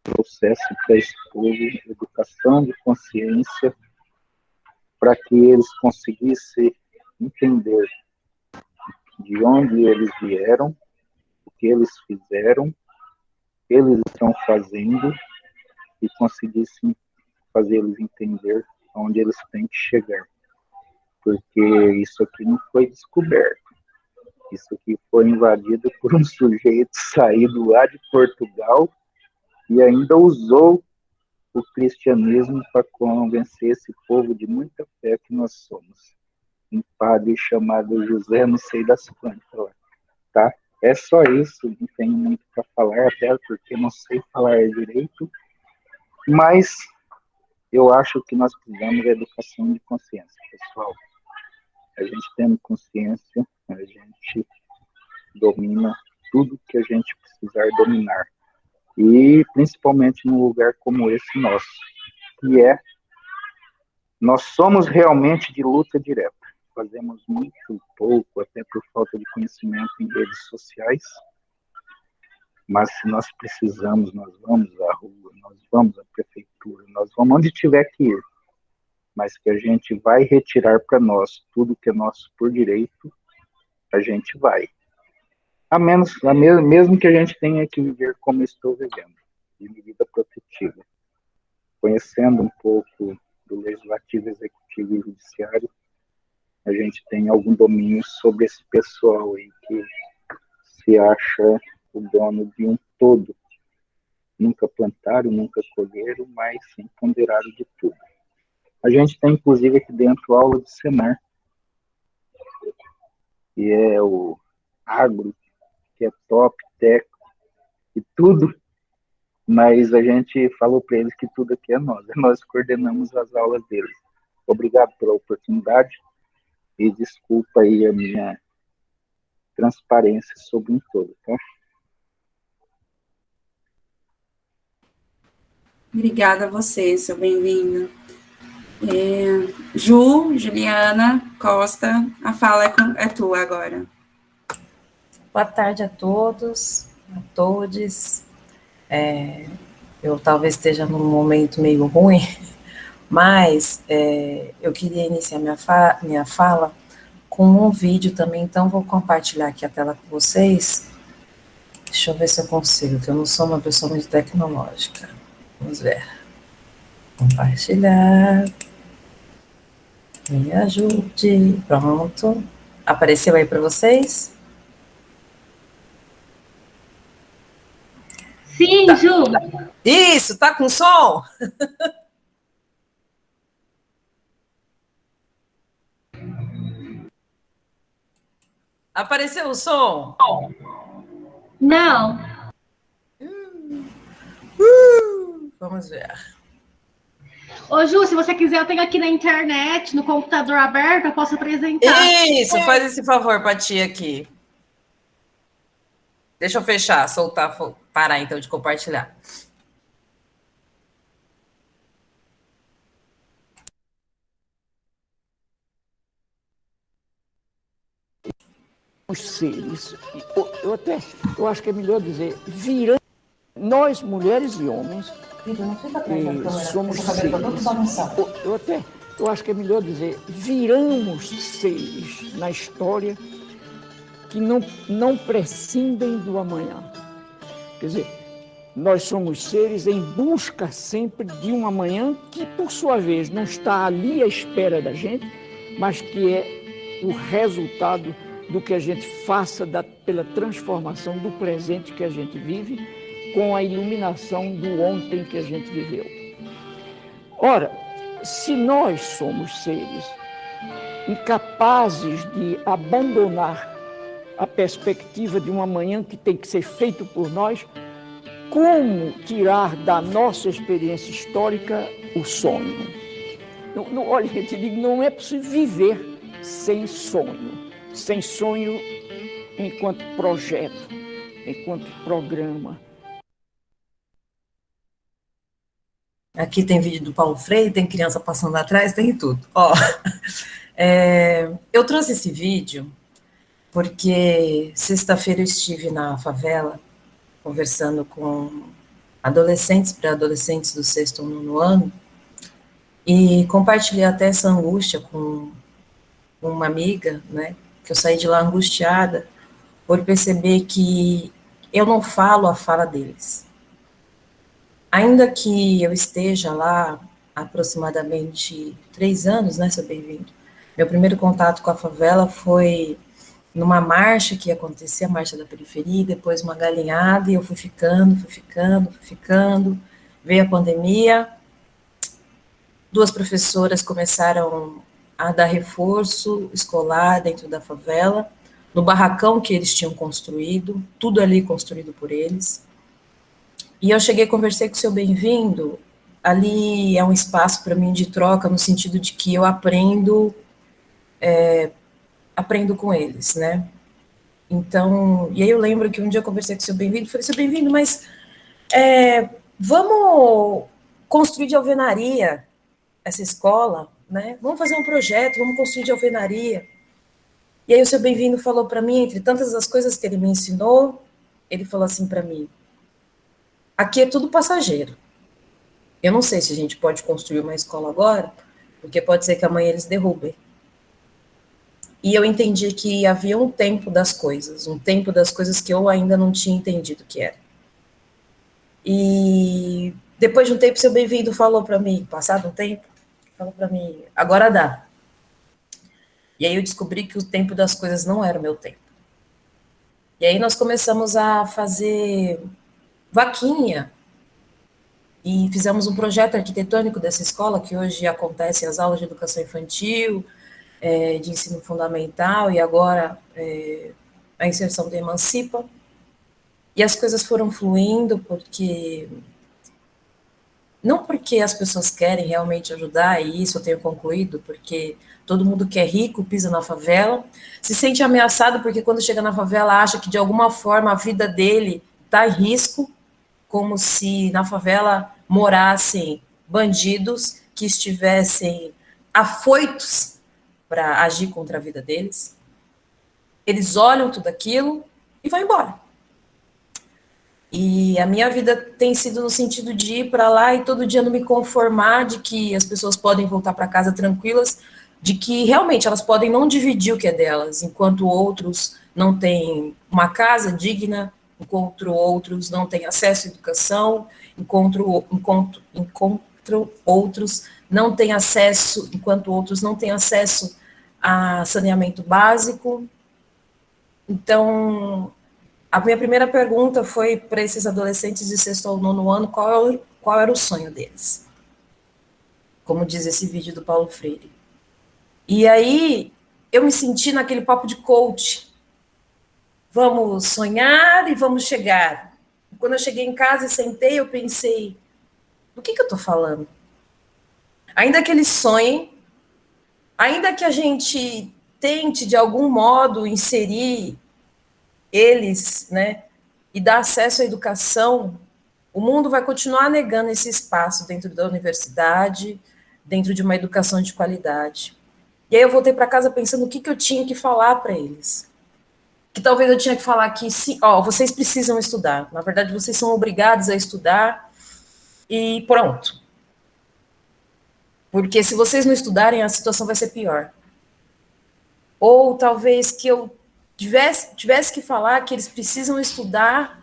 trouxessem para esse povo educação de consciência, para que eles conseguissem entender de onde eles vieram, o que eles fizeram, o que eles estão fazendo, e conseguissem fazer eles entender onde eles têm que chegar. Porque isso aqui não foi descoberto. Isso aqui foi invadido por um sujeito saído lá de Portugal e ainda usou o cristianismo para convencer esse povo de muita fé que nós somos. Um padre chamado José não sei das quantas, tá? É só isso, não tenho muito para falar, até porque não sei falar direito, mas eu acho que nós precisamos de educação de consciência, pessoal. A gente tendo consciência, a gente domina tudo que a gente precisar dominar. E principalmente num lugar como esse nosso, que é, nós somos realmente de luta direta. Fazemos muito pouco, até por falta de conhecimento em redes sociais, mas se nós precisamos, nós vamos à rua, nós vamos à prefeitura, nós vamos onde tiver que ir, mas que a gente vai retirar para nós tudo que é nosso por direito, a gente vai. Mesmo que a gente tenha que viver como estou vivendo, de medida protetiva. Conhecendo um pouco do legislativo, executivo e judiciário, a gente tem algum domínio sobre esse pessoal aí que se acha o dono de um todo. Nunca plantaram, nunca colheram, mas sim ponderaram de tudo. A gente tem, inclusive, aqui dentro aula de Senar, que é o agro, que é top, teco e tudo, mas a gente falou para eles que tudo aqui é nós coordenamos as aulas deles. Obrigado pela oportunidade e desculpa aí a minha transparência sobre um todo, tá? Obrigada a você, seu bem-vindo. Juliana Costa, a fala é tua agora. Boa tarde a todos, a todes. Eu talvez esteja num momento meio ruim, mas eu queria iniciar minha fala com um vídeo também, então vou compartilhar aqui a tela com vocês. Deixa eu ver se eu consigo, que eu não sou uma pessoa muito tecnológica. Vamos ver. Compartilhar. Me ajude. Pronto. Apareceu aí para vocês? Sim, tá. Ju. Isso, tá com som? Apareceu o som? Não. Vamos ver. Ô, Ju, se você quiser, eu tenho aqui na internet, no computador aberto, eu posso apresentar. Isso, faz esse favor pra tia aqui. Deixa eu fechar, soltar, parar então de compartilhar. Os seres, eu acho que é melhor dizer, virando, nós, mulheres e homens, somos seres. Eu acho que é melhor dizer, viramos seres na história que não prescindem do amanhã. Quer dizer, nós somos seres em busca sempre de um amanhã que, por sua vez, não está ali à espera da gente, mas que é o resultado do que a gente faça pela transformação do presente que a gente vive com a iluminação do ontem que a gente viveu. Ora, se nós somos seres incapazes de abandonar a perspectiva de um amanhã que tem que ser feito por nós, como tirar da nossa experiência histórica o sonho? Olha, eu te digo, não é possível viver sem sonho enquanto projeto. enquanto programa. Aqui tem vídeo do Paulo Freire, tem criança passando atrás, tem tudo. Ó, eu trouxe esse vídeo porque sexta-feira eu estive na favela conversando com adolescentes, pré-adolescentes do 6º ou 9º ano, e compartilhei até essa angústia com uma amiga, né, que eu saí de lá angustiada por perceber que eu não falo a fala deles. Ainda que eu esteja lá há aproximadamente 3 anos, né, seu bem-vindo, meu primeiro contato com a favela foi numa marcha que ia acontecer, a Marcha da Periferia, e depois uma galinhada, e eu fui ficando, veio a pandemia, 2 professoras começaram a dar reforço escolar dentro da favela, no barracão que eles tinham construído, tudo ali construído por eles. E eu cheguei, conversei com o seu bem-vindo, ali é um espaço para mim de troca, no sentido de que eu aprendo com eles, né? Então, e aí eu lembro que um dia eu conversei com o seu bem-vindo, falei, seu bem-vindo, mas vamos construir de alvenaria essa escola, né? Vamos fazer um projeto, vamos construir de alvenaria. E aí o seu bem-vindo falou para mim, entre tantas as coisas que ele me ensinou, ele falou assim para mim, aqui é tudo passageiro. Eu não sei se a gente pode construir uma escola agora, porque pode ser que amanhã eles derrubem. E eu entendi que havia um tempo das coisas que eu ainda não tinha entendido o que era. E depois de um tempo, seu bem-vindo falou para mim, passado um tempo, falou para mim, agora dá. E aí eu descobri que o tempo das coisas não era o meu tempo. E aí nós começamos a fazer vaquinha, e fizemos um projeto arquitetônico dessa escola, que hoje acontece as aulas de educação infantil, de ensino fundamental, e agora a inserção do Emancipa, e as coisas foram fluindo, não porque as pessoas querem realmente ajudar, e isso eu tenho concluído, porque todo mundo que é rico pisa na favela, se sente ameaçado porque quando chega na favela acha que de alguma forma a vida dele está em risco, como se na favela morassem bandidos que estivessem afoitos para agir contra a vida deles. Eles olham tudo aquilo e vão embora. E a minha vida tem sido no sentido de ir para lá e todo dia não me conformar de que as pessoas podem voltar para casa tranquilas, de que realmente elas podem não dividir o que é delas, enquanto outros não têm uma casa digna, enquanto outros não têm acesso à educação, enquanto outros não têm acesso, enquanto outros não têm acesso a saneamento básico. Então, a minha primeira pergunta foi para esses adolescentes de 6º ao 9º ano, qual era o sonho deles? Como diz esse vídeo do Paulo Freire. E aí, eu me senti naquele papo de coach. Vamos sonhar e vamos chegar. Quando eu cheguei em casa e sentei, eu pensei, do que eu estou falando? Ainda que eles sonhem, ainda que a gente tente, de algum modo, inserir eles, né, e dar acesso à educação, o mundo vai continuar negando esse espaço dentro da universidade, dentro de uma educação de qualidade. E aí eu voltei para casa pensando o que eu tinha que falar para eles. Que talvez eu tinha que falar que, sim, vocês precisam estudar. Na verdade, vocês são obrigados a estudar e pronto. Porque se vocês não estudarem, a situação vai ser pior. Ou talvez que eu tivesse que falar que eles precisam estudar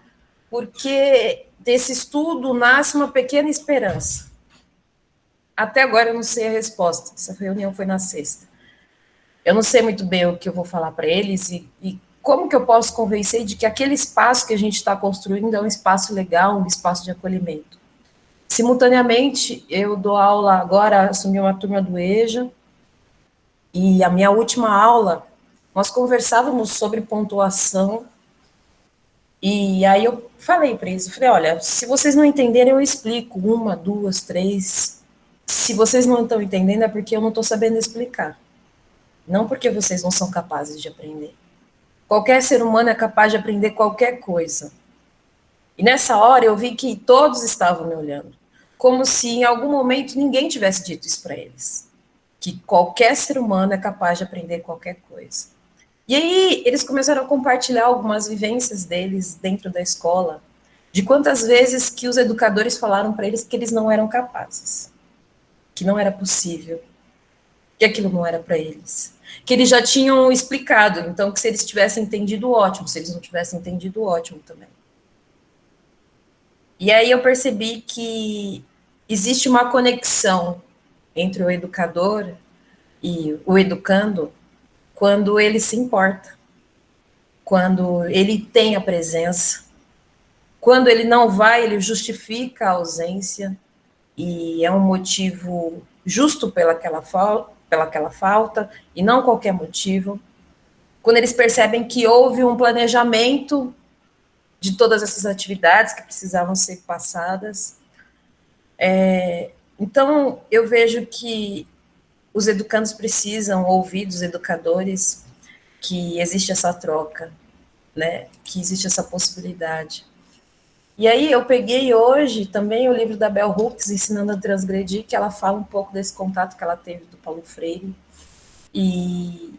porque desse estudo nasce uma pequena esperança. Até agora eu não sei a resposta. Essa reunião foi na sexta. Eu não sei muito bem o que eu vou falar para eles e como que eu posso convencer de que aquele espaço que a gente está construindo é um espaço legal, um espaço de acolhimento. Simultaneamente, eu dou aula agora, assumi uma turma do EJA, e a minha última aula, nós conversávamos sobre pontuação, e aí eu falei para eles, olha, se vocês não entenderem, eu explico, 1, 2, 3, se vocês não estão entendendo é porque eu não estou sabendo explicar, não porque vocês não são capazes de aprender. Qualquer ser humano é capaz de aprender qualquer coisa. E nessa hora eu vi que todos estavam me olhando, como se em algum momento ninguém tivesse dito isso para eles, que qualquer ser humano é capaz de aprender qualquer coisa. E aí eles começaram a compartilhar algumas vivências deles dentro da escola, de quantas vezes que os educadores falaram para eles que eles não eram capazes, que não era possível, que aquilo não era para eles, que eles já tinham explicado, então que se eles tivessem entendido, ótimo, se eles não tivessem entendido, ótimo também. E aí eu percebi que existe uma conexão entre o educador e o educando quando ele se importa, quando ele tem a presença, quando ele não vai, ele justifica a ausência, e é um motivo justo pelaquela falta, e não qualquer motivo. Quando eles percebem que houve um planejamento de todas essas atividades que precisavam ser passadas. Então, eu vejo que os educandos precisam ouvir dos educadores que existe essa troca, né? Que existe essa possibilidade. E aí eu peguei hoje também o livro da Bell Hooks, Ensinando a Transgredir, que ela fala um pouco desse contato que ela teve do Paulo Freire, e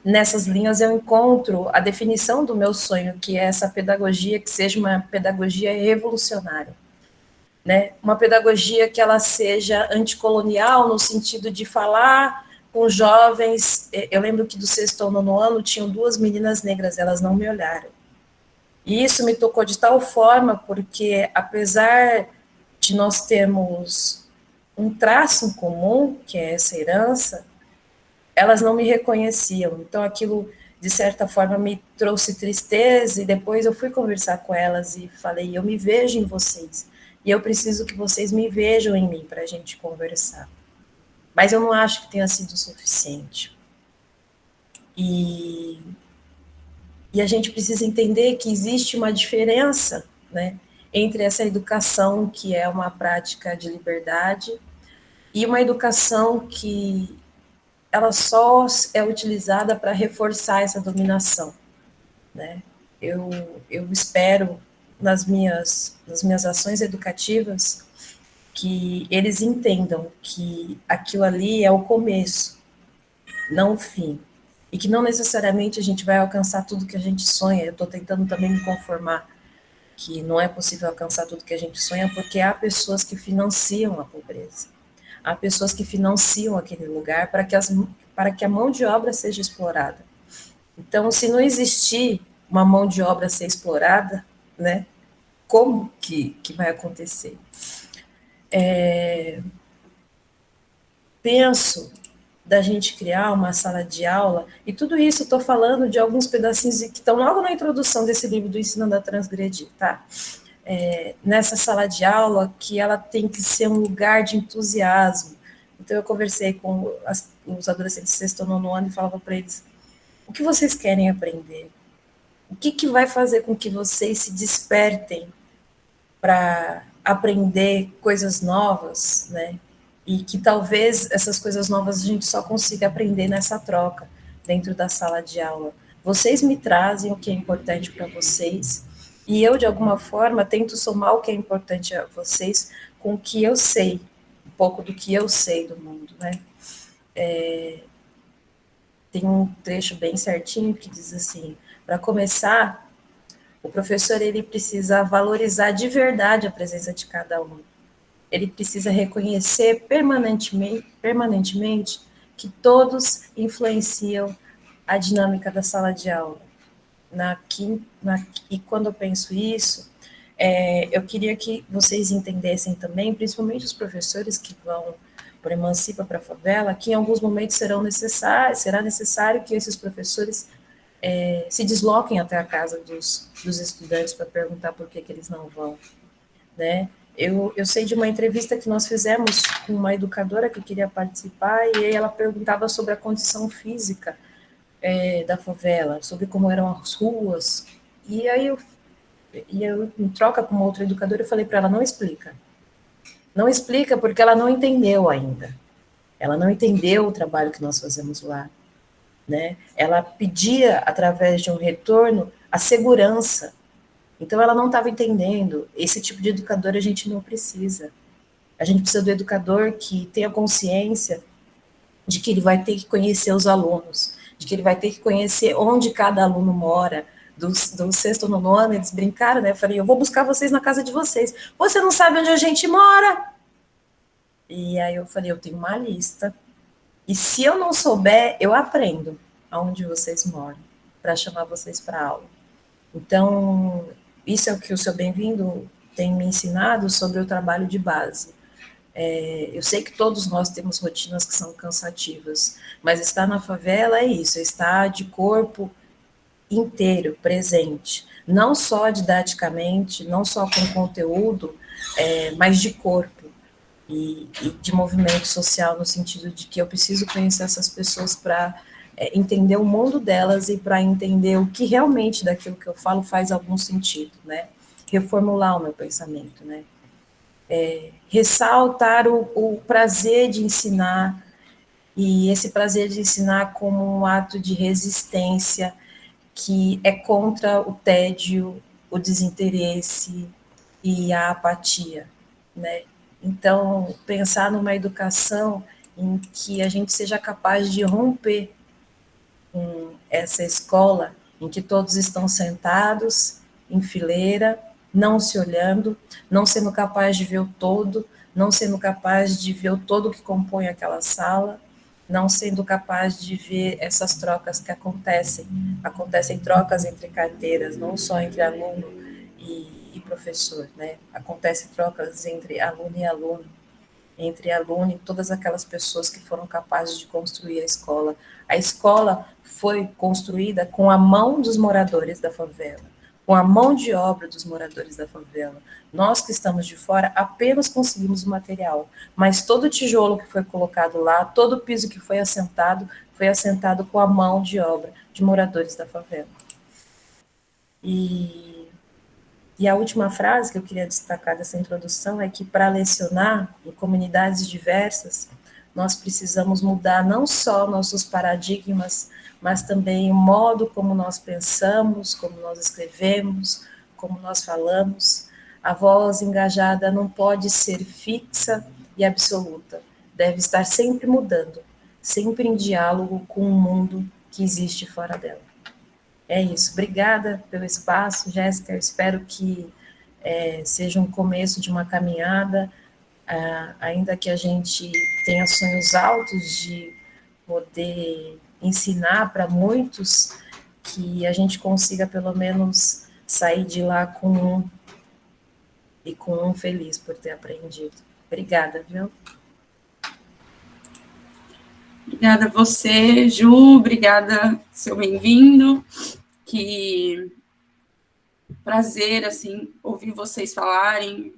nessas linhas eu encontro a definição do meu sonho, que é essa pedagogia que seja uma pedagogia revolucionária, né? Uma pedagogia que ela seja anticolonial, no sentido de falar com jovens. Eu lembro que do 6º ao 9º ano tinham 2 meninas negras, elas não me olharam. E isso me tocou de tal forma, porque apesar de nós termos um traço em comum, que é essa herança, elas não me reconheciam. Então aquilo, de certa forma, me trouxe tristeza, e depois eu fui conversar com elas e falei, eu me vejo em vocês, e eu preciso que vocês me vejam em mim para a gente conversar. Mas eu não acho que tenha sido suficiente. E a gente precisa entender que existe uma diferença, né, entre essa educação que é uma prática de liberdade e uma educação que ela só é utilizada para reforçar essa dominação, né? Eu espero nas minhas ações educativas que eles entendam que aquilo ali é o começo, não o fim. E que não necessariamente a gente vai alcançar tudo que a gente sonha. Eu estou tentando também me conformar que não é possível alcançar tudo que a gente sonha, porque há pessoas que financiam a pobreza. Há pessoas que financiam aquele lugar para que a mão de obra seja explorada. Então, se não existir uma mão de obra ser explorada, né, como que vai acontecer? Penso da gente criar uma sala de aula, e tudo isso estou falando de alguns pedacinhos que estão logo na introdução desse livro do Ensinando a Transgredir, tá? Nessa sala de aula, que ela tem que ser um lugar de entusiasmo. Então eu conversei com os adolescentes de 6º ou 9º ano e falava para eles, o que vocês querem aprender? O que vai fazer com que vocês se despertem para aprender coisas novas, né? E que talvez essas coisas novas a gente só consiga aprender nessa troca, dentro da sala de aula. Vocês me trazem o que é importante para vocês, e eu, de alguma forma, tento somar o que é importante a vocês com o que eu sei, um pouco do que eu sei do mundo, né? Tem um trecho bem certinho que diz assim, para começar, o professor ele precisa valorizar de verdade a presença de cada um. Ele precisa reconhecer permanentemente que todos influenciam a dinâmica da sala de aula. E quando eu penso isso, eu queria que vocês entendessem também, principalmente os professores que vão por Emancipa para a Favela, que em alguns momentos será necessário que esses professores se desloquem até a casa dos estudantes para perguntar por que eles não vão, né? Eu sei de uma entrevista que nós fizemos com uma educadora que queria participar, e aí ela perguntava sobre a condição física da favela, sobre como eram as ruas, e aí eu em troca com uma outra educadora, eu falei para ela, não explica porque ela não entendeu ainda, ela não entendeu o trabalho que nós fazemos lá, né? Ela pedia, através de um retorno, a segurança. Então, ela não estava entendendo. Esse tipo de educador a gente não precisa. A gente precisa do educador que tenha consciência de que ele vai ter que conhecer os alunos, de que ele vai ter que conhecer onde cada aluno mora. Do sexto ao nono ano, eles brincaram, né? Eu falei, eu vou buscar vocês na casa de vocês. Você não sabe onde a gente mora? E aí eu falei, eu tenho uma lista. E se eu não souber, eu aprendo aonde vocês moram, para chamar vocês para aula. Então, isso é o que o seu Bem-vindo tem me ensinado sobre o trabalho de base. Eu sei que todos nós temos rotinas que são cansativas, mas estar na favela é isso, é estar de corpo inteiro, presente, não só didaticamente, não só com conteúdo, mas de corpo e de movimento social, no sentido de que eu preciso conhecer essas pessoas para entender o mundo delas e para entender o que realmente daquilo que eu falo faz algum sentido, né? Reformular o meu pensamento, né? Ressaltar o prazer de ensinar, e esse prazer de ensinar como um ato de resistência que é contra o tédio, o desinteresse e a apatia, né? Então, pensar numa educação em que a gente seja capaz de romper com essa escola em que todos estão sentados em fileira, não se olhando, não sendo capaz de ver o todo, não sendo capaz de ver o todo que compõe aquela sala, não sendo capaz de ver essas trocas que acontecem trocas entre carteiras, não só entre aluno e professor, né? Acontecem trocas entre aluno e aluno, entre aluno e todas aquelas pessoas que foram capazes de construir a escola. A escola foi construída com a mão dos moradores da favela, com a mão de obra dos moradores da favela. Nós que estamos de fora apenas conseguimos o material, mas todo o tijolo que foi colocado lá, todo o piso que foi assentado com a mão de obra de moradores da favela. E a última frase que eu queria destacar dessa introdução é que, para lecionar em comunidades diversas, nós precisamos mudar não só nossos paradigmas, mas também o modo como nós pensamos, como nós escrevemos, como nós falamos. A voz engajada não pode ser fixa e absoluta, deve estar sempre mudando, sempre em diálogo com o mundo que existe fora dela. É isso, obrigada pelo espaço, Jéssica, eu espero que seja um começo de uma caminhada, ainda que a gente tenha sonhos altos de poder ensinar para muitos, que a gente consiga pelo menos sair de lá com um feliz por ter aprendido. Obrigada, viu? Obrigada a você, Ju, obrigada, seu Bem-vindo, que prazer, assim, ouvir vocês falarem,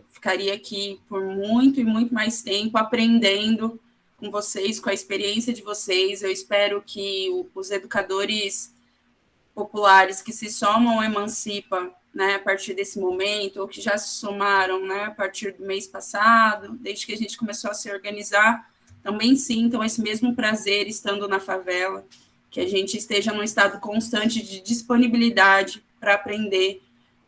ficaria aqui por muito e muito mais tempo aprendendo com vocês, com a experiência de vocês. Eu espero que os educadores populares que se somam ao Emancipa, né, a partir desse momento, ou que já se somaram, né, a partir do mês passado, desde que a gente começou a se organizar, também sintam esse mesmo prazer estando na favela, que a gente esteja num estado constante de disponibilidade para aprender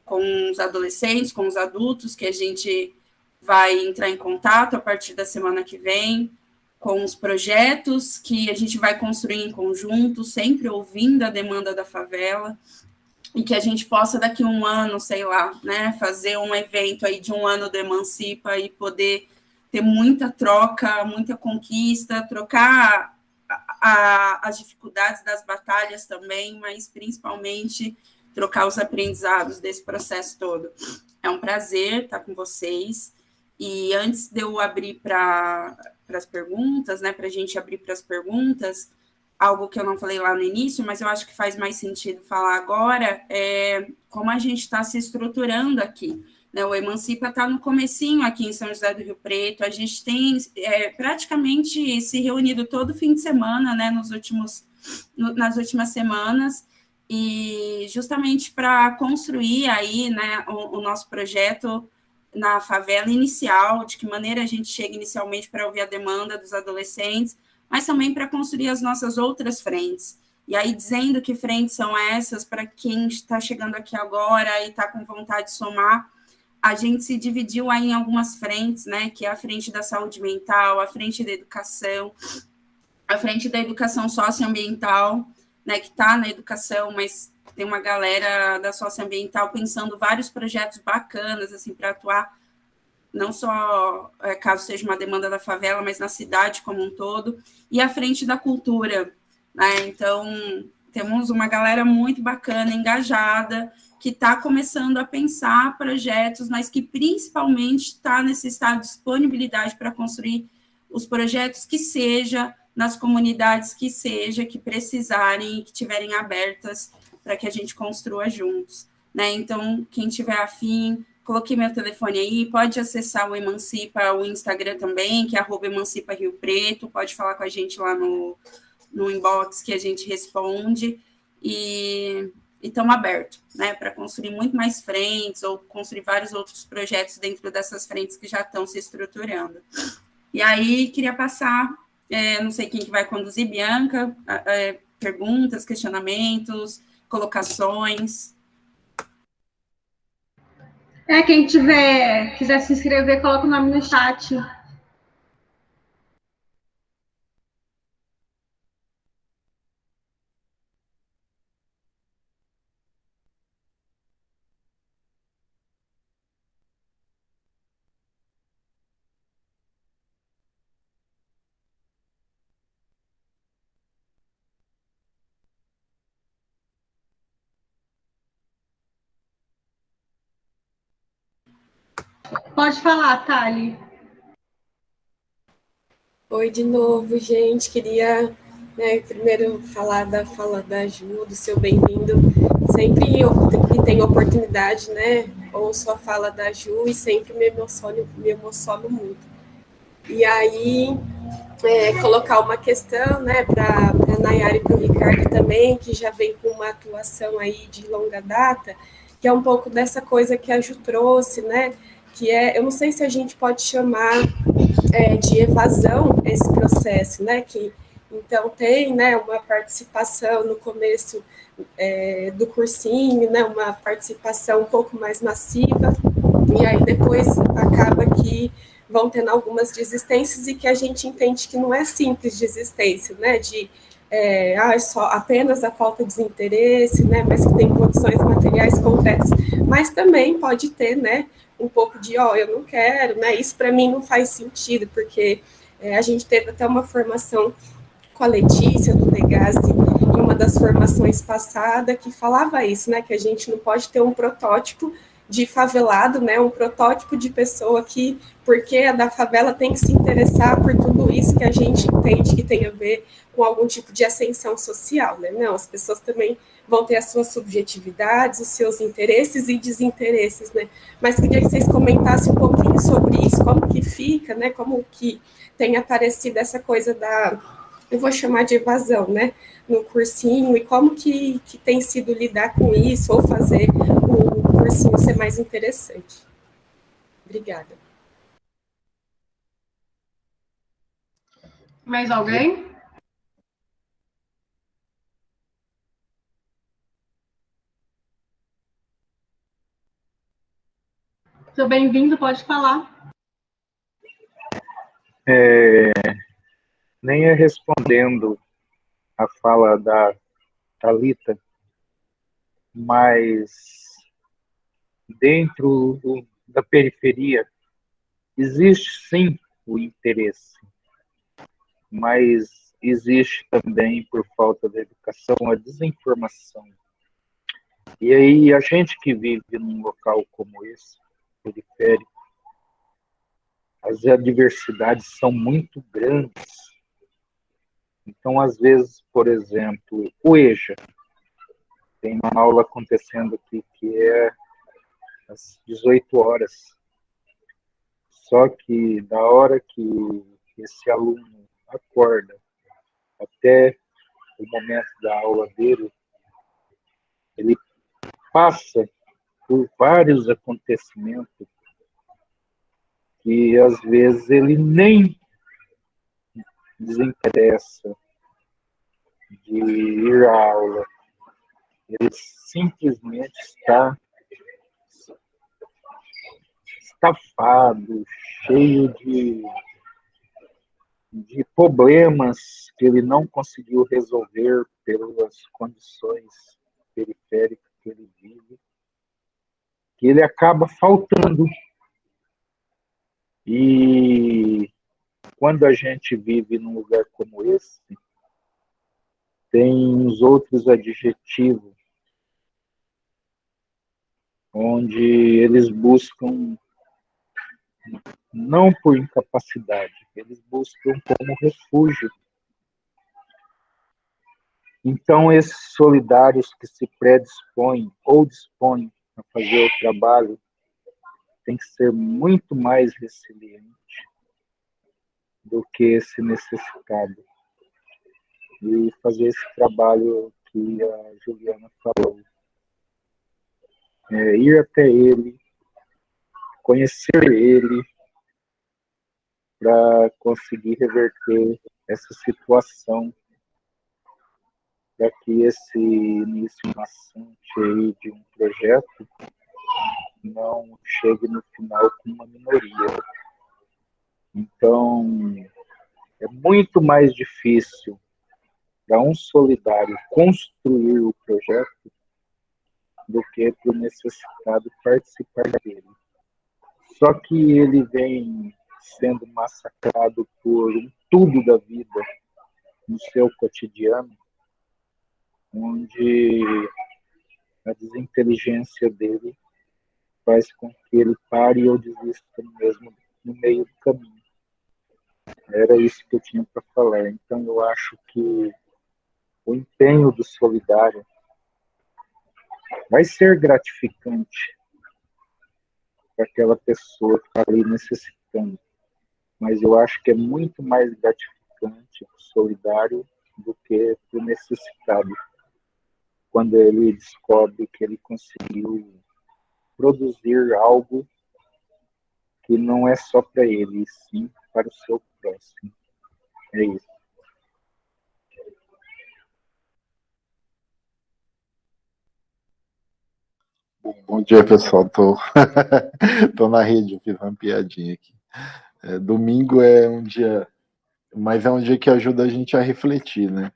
com os adolescentes, com os adultos, que a gente vai entrar em contato a partir da semana que vem, com os projetos que a gente vai construir em conjunto, sempre ouvindo a demanda da favela, e que a gente possa, daqui a um ano, sei lá, né, fazer um evento aí de um ano do Emancipa e poder ter muita troca, muita conquista, trocar as dificuldades das batalhas também, mas principalmente trocar os aprendizados desse processo todo. É um prazer estar com vocês. E antes de eu abrir para as perguntas, né, para a gente abrir para as perguntas, algo que eu não falei lá no início, mas eu acho que faz mais sentido falar agora, é como a gente está se estruturando aqui. Né, o Emancipa está no comecinho aqui em São José do Rio Preto, a gente tem praticamente se reunido todo fim de semana, né, nas últimas semanas, e justamente para construir aí, né, o nosso projeto na favela inicial, de que maneira a gente chega inicialmente para ouvir a demanda dos adolescentes, mas também para construir as nossas outras frentes. E aí, dizendo que frentes são essas, para quem está chegando aqui agora e está com vontade de somar, a gente se dividiu aí em algumas frentes, né, que é a frente da saúde mental, a frente da educação, a frente da educação socioambiental, né, que está na educação, mas tem uma galera da socioambiental pensando vários projetos bacanas, assim, para atuar, não só caso seja uma demanda da favela, mas na cidade como um todo, e a frente da cultura, né? Então, temos uma galera muito bacana, engajada, que está começando a pensar projetos, mas que principalmente está nesse estado de disponibilidade para construir os projetos que seja, nas comunidades que seja, que precisarem e que tiverem abertas para que a gente construa juntos, né? Então, quem tiver afim, coloquei meu telefone aí, pode acessar o Emancipa, o Instagram também, que é @Emancipa Rio Preto, pode falar com a gente lá no inbox que a gente responde, e estamos abertos, né, para construir muito mais frentes, ou construir vários outros projetos dentro dessas frentes que já estão se estruturando. E aí, queria passar, não sei quem que vai conduzir, Bianca, perguntas, questionamentos, colocações. Quem quiser se inscrever, coloca o nome no chat. Pode falar, Thali. Oi de novo, gente. Queria, né, primeiro falar da fala da Ju, do seu bem-vindo. Sempre que tenho oportunidade, né, ouço a fala da Ju e sempre me emociono muito. E aí, colocar uma questão, né, para a Nayara e para o Ricardo também, que já vem com uma atuação aí de longa data, que é um pouco dessa coisa que a Ju trouxe, né, que eu não sei se a gente pode chamar de evasão esse processo, né, que então tem, né, uma participação no começo do cursinho, né, uma participação um pouco mais massiva, e aí depois acaba que vão tendo algumas desistências e que a gente entende que não é simples desistência, né, de é só apenas a falta de desinteresse, né, mas que tem condições materiais concretas, mas também pode ter, né, um pouco de, eu não quero, né, isso para mim não faz sentido, porque a gente teve até uma formação com a Letícia, do Degasse, em uma das formações passadas, que falava isso, né, que a gente não pode ter um protótipo de favelado, né, um protótipo de pessoa que, porque é da favela, tem que se interessar por tudo isso que a gente entende que tem a ver com algum tipo de ascensão social, né, não, as pessoas também vão ter as suas subjetividades, os seus interesses e desinteresses, né, mas queria que vocês comentassem um pouquinho sobre isso, como que fica, né, como que tem aparecido essa coisa eu vou chamar de evasão, né, no cursinho, e como que tem sido lidar com isso, ou fazer o cursinho ser mais interessante. Obrigada. Mais alguém? Seu bem-vindo, pode falar. Nem respondendo a fala da Thalita, mas dentro da periferia existe sim o interesse, mas existe também, por falta de educação, a desinformação. E aí a gente que vive num local como esse, periférico, as adversidades são muito grandes. Então, às vezes, por exemplo, o EJA, tem uma aula acontecendo aqui que é às 18 horas. Só que da hora que esse aluno acorda até o momento da aula dele, ele passa por vários acontecimentos que às vezes ele nem desinteressa de ir à aula. Ele simplesmente está estafado, cheio de problemas que ele não conseguiu resolver pelas condições periféricas que ele vive, que ele acaba faltando. E quando a gente vive num lugar como esse, tem os outros adjetivos, onde eles buscam, não por incapacidade, eles buscam como refúgio. Então, esses solidários que se predispõem ou dispõem a fazer o trabalho tem que ser muito mais resiliente do que esse necessitado. E fazer esse trabalho que a Juliana falou. Ir até ele, conhecer ele, para conseguir reverter essa situação, para que esse início nascente aí de um projeto não chegue no final com uma minoria. Então, é muito mais difícil para um solidário construir o projeto do que para o necessitado participar dele. Só que ele vem sendo massacrado por um tudo da vida no seu cotidiano, onde a desinteligência dele faz com que ele pare ou desista mesmo no meio do caminho. Era isso que eu tinha para falar. Então, eu acho que o empenho do solidário vai ser gratificante para aquela pessoa que está ali necessitando. Mas eu acho que é muito mais gratificante para o solidário do que para o necessitado, quando ele descobre que ele conseguiu produzir algo que não é só para ele, e sim para o seu próximo. É isso. Bom dia, pessoal. Tô na rede, eu fiz uma piadinha aqui. Domingo é um dia, mas é um dia que ajuda a gente a refletir, né?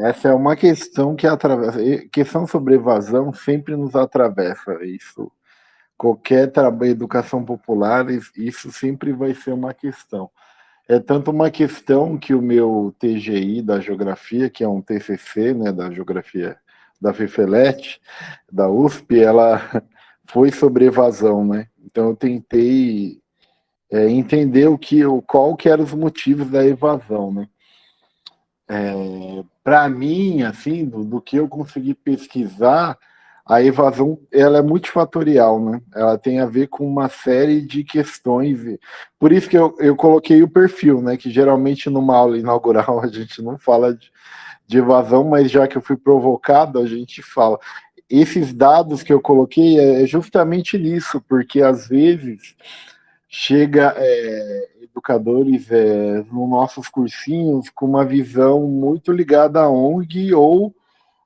Essa é uma questão que atravessa. Questão sobre evasão sempre nos atravessa. Isso, qualquer trabalho, educação popular, isso sempre vai ser uma questão. É tanto uma questão que o meu TGI da geografia, que é um TCC, né, da geografia da FEFELET, da USP, ela foi sobre evasão, né? Então eu tentei entender qual que eram os motivos da evasão, né? Para mim, assim, do que eu consegui pesquisar, a evasão ela é multifatorial, né? Ela tem a ver com uma série de questões. Por isso que eu coloquei o perfil, né? Que geralmente numa aula inaugural a gente não fala de evasão, mas já que eu fui provocado, a gente fala. Esses dados que eu coloquei é justamente nisso, porque às vezes chega educadores nos nossos cursinhos com uma visão muito ligada à ONG ou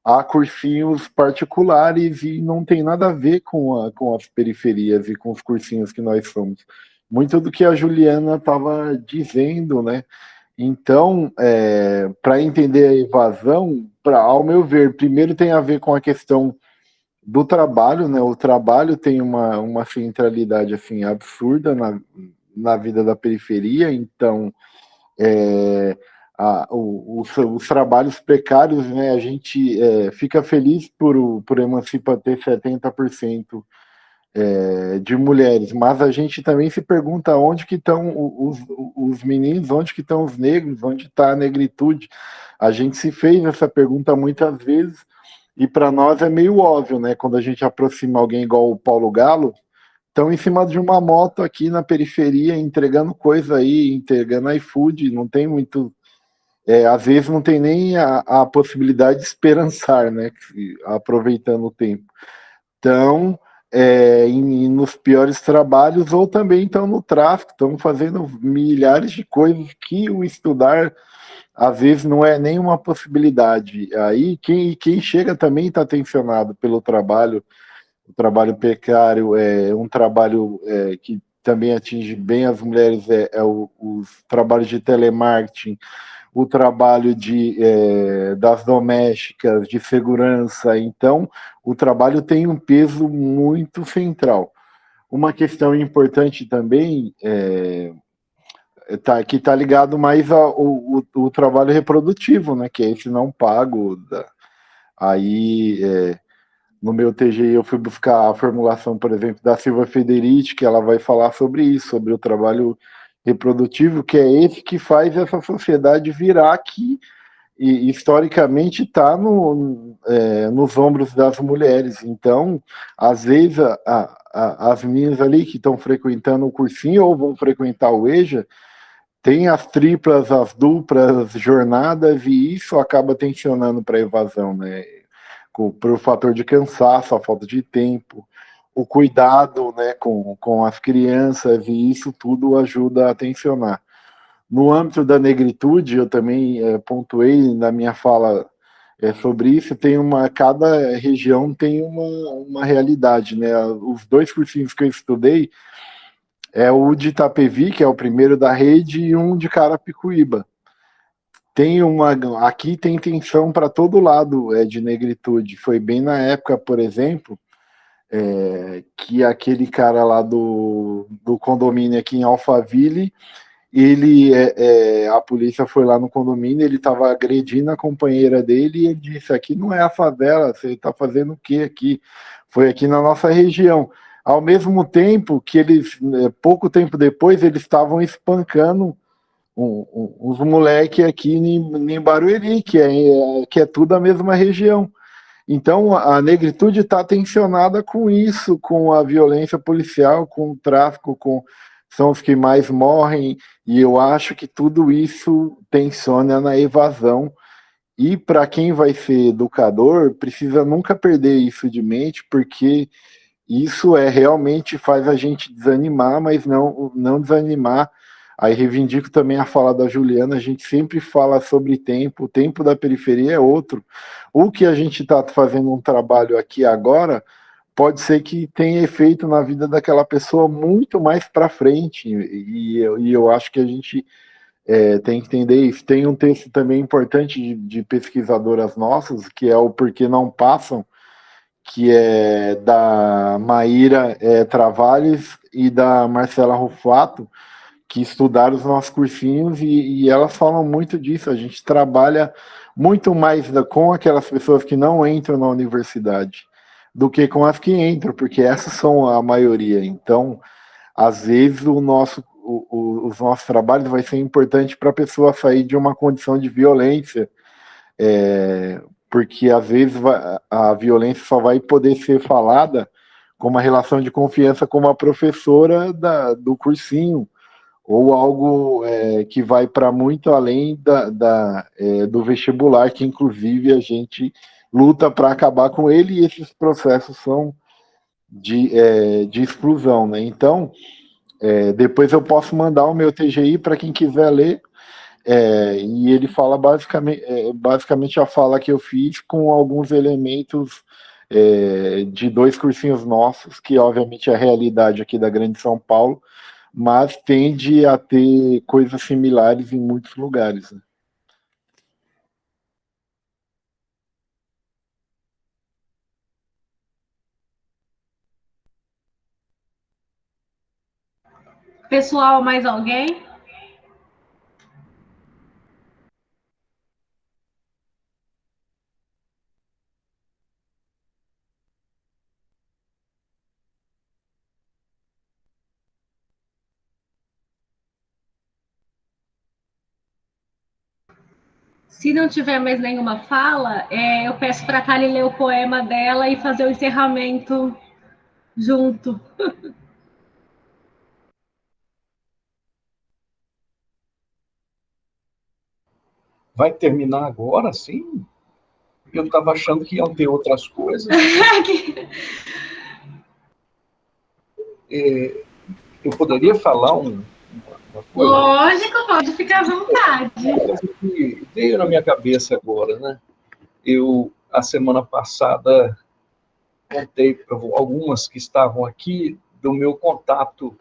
a cursinhos particulares e não tem nada a ver com as periferias e com os cursinhos que nós somos. Muito do que a Juliana estava dizendo, né? Então, para entender a evasão, ao meu ver, primeiro tem a ver com a questão do trabalho, né? O trabalho tem uma centralidade assim absurda na vida da periferia, então os trabalhos precários, né? A gente fica feliz por Emancipa ter 70% de mulheres, mas a gente também se pergunta onde que estão os meninos, onde que estão os negros, onde está a negritude. A gente se fez essa pergunta muitas vezes e para nós é meio óbvio, né? Quando a gente aproxima alguém igual o Paulo Galo, estão em cima de uma moto aqui na periferia, entregando coisa aí, entregando iFood, não tem muito... às vezes não tem nem a possibilidade de esperançar, né? Aproveitando o tempo. Então, nos piores trabalhos, ou também estão no tráfico, estão fazendo milhares de coisas que o estudar, às vezes, não é nenhuma possibilidade. Aí, quem chega também está tensionado pelo trabalho, o trabalho precário, é um trabalho que também atinge bem as mulheres, os trabalhos de telemarketing, o trabalho das domésticas, de segurança. Então, o trabalho tem um peso muito central. Uma questão importante também, que está ligado mais ao trabalho reprodutivo, né, que é esse não pago. Aí, no meu TGI, eu fui buscar a formulação, por exemplo, da Silva Federici, que ela vai falar sobre isso, sobre o trabalho reprodutivo, que é esse que faz essa sociedade virar que, historicamente, está nos ombros das mulheres. Então, às vezes, as meninas ali que estão frequentando o cursinho ou vão frequentar o EJA, tem as triplas, as duplas jornadas, e isso acaba tensionando para a evasão, né? Por fator de cansaço, a falta de tempo, o cuidado, né, com as crianças, e isso tudo ajuda a tensionar. No âmbito da negritude, eu também pontuei na minha fala sobre isso, cada região tem uma realidade, né? Os 2 cursinhos que eu estudei é o de Itapevi, que é o primeiro da rede, e um de Carapicuíba. Aqui tem tensão para todo lado de negritude. Foi bem na época, por exemplo, que aquele cara lá do condomínio aqui em Alphaville, a polícia foi lá no condomínio, ele estava agredindo a companheira dele, e ele disse: aqui não é a favela, você está fazendo o que aqui? Foi aqui na nossa região. Ao mesmo tempo que pouco tempo depois, eles estavam espancando uns moleques aqui em Barueri, que é tudo a mesma região. Então, a negritude está tensionada com isso, com a violência policial, com o tráfico, são os que mais morrem, e eu acho que tudo isso tensiona na evasão. E para quem vai ser educador, precisa nunca perder isso de mente, porque isso realmente faz a gente desanimar, mas não desanimar. Aí reivindico também a fala da Juliana, a gente sempre fala sobre tempo, o tempo da periferia é outro. O que a gente está fazendo um trabalho aqui agora, pode ser que tenha efeito na vida daquela pessoa muito mais para frente, e eu acho que a gente tem que entender isso. Tem um texto também importante de pesquisadoras nossas, que é o Porquê Não Passam, que é da Maíra Travales e da Marcela Rufato, que estudaram os nossos cursinhos, e elas falam muito disso. A gente trabalha muito mais com aquelas pessoas que não entram na universidade do que com as que entram, porque essas são a maioria. Então, às vezes, os nossos trabalhos vai ser importante para a pessoa sair de uma condição de violência, porque às vezes a violência só vai poder ser falada com uma relação de confiança com uma professora do cursinho, ou algo que vai para muito além do vestibular, que inclusive a gente luta para acabar com ele, e esses processos são de exclusão, né? Então, depois eu posso mandar o meu TGI para quem quiser ler, e ele fala basicamente a fala que eu fiz com alguns elementos de 2 cursinhos nossos, que obviamente é a realidade aqui da Grande São Paulo, mas tende a ter coisas similares em muitos lugares, né? Pessoal, mais alguém? Se não tiver mais nenhuma fala, eu peço para a Thali ler o poema dela e fazer o encerramento junto. Vai terminar agora, sim? Eu estava achando que iam ter outras coisas. eu poderia falar uma coisa? Lógico, pode ficar à vontade. Uma coisa que veio na minha cabeça agora, né? Eu, a semana passada, contei para algumas que estavam aqui do meu contato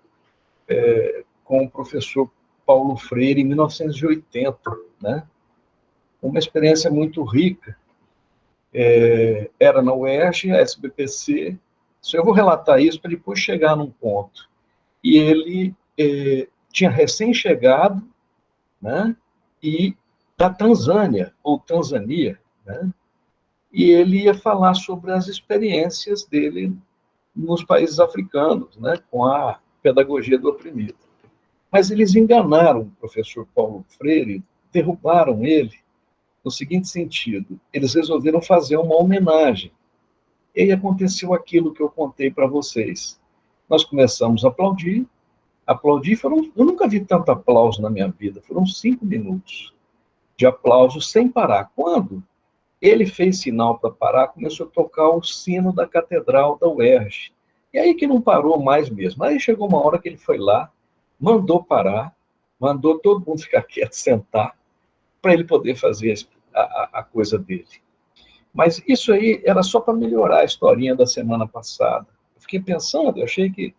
com o professor Paulo Freire em 1980, né? Uma experiência muito rica. Era na UERJ, a SBPC. Eu vou relatar isso para depois chegar num ponto. E ele tinha recém-chegado, né? E da Tanzânia, ou Tanzânia, né? E ele ia falar sobre as experiências dele nos países africanos, né? Com a pedagogia do oprimido. Mas eles enganaram o professor Paulo Freire, derrubaram ele no seguinte sentido: eles resolveram fazer uma homenagem. E aí aconteceu aquilo que eu contei para vocês. Nós começamos a aplaudir, eu nunca vi tanto aplauso na minha vida, foram 5 minutos de aplauso sem parar. Quando ele fez sinal para parar, começou a tocar o sino da Catedral da UERJ. E aí que não parou mais mesmo. Aí chegou uma hora que ele foi lá, mandou parar, mandou todo mundo ficar quieto, sentar, para ele poder fazer a coisa dele. Mas isso aí era só para melhorar a historinha da semana passada. Eu fiquei pensando, eu achei que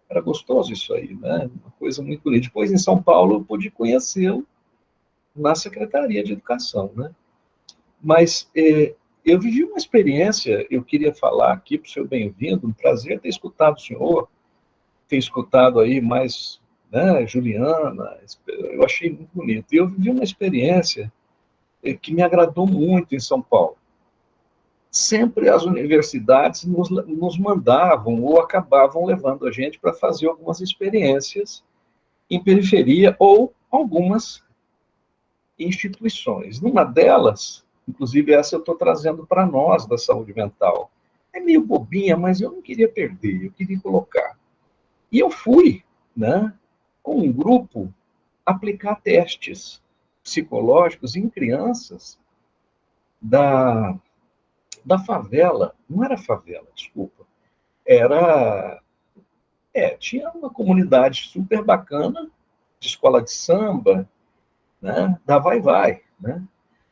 era gostoso isso aí, né? Uma coisa muito bonita. Depois, em São Paulo, eu pude conhecê-lo na Secretaria de Educação, né? Mas eu vivi uma experiência, eu queria falar aqui para o senhor bem-vindo, um prazer ter escutado o senhor, ter escutado aí mais, né, Juliana, eu achei muito bonito. E eu vivi uma experiência que me agradou muito em São Paulo. Sempre as universidades nos mandavam ou acabavam levando a gente para fazer algumas experiências em periferia ou algumas instituições. Numa delas, inclusive essa eu estou trazendo para nós da saúde mental. É meio bobinha, mas eu não queria perder, eu queria colocar. E eu fui, né, com um grupo, aplicar testes psicológicos em crianças da favela. Não era favela, desculpa. Tinha uma comunidade super bacana, de escola de samba, né, da Vai-Vai, né?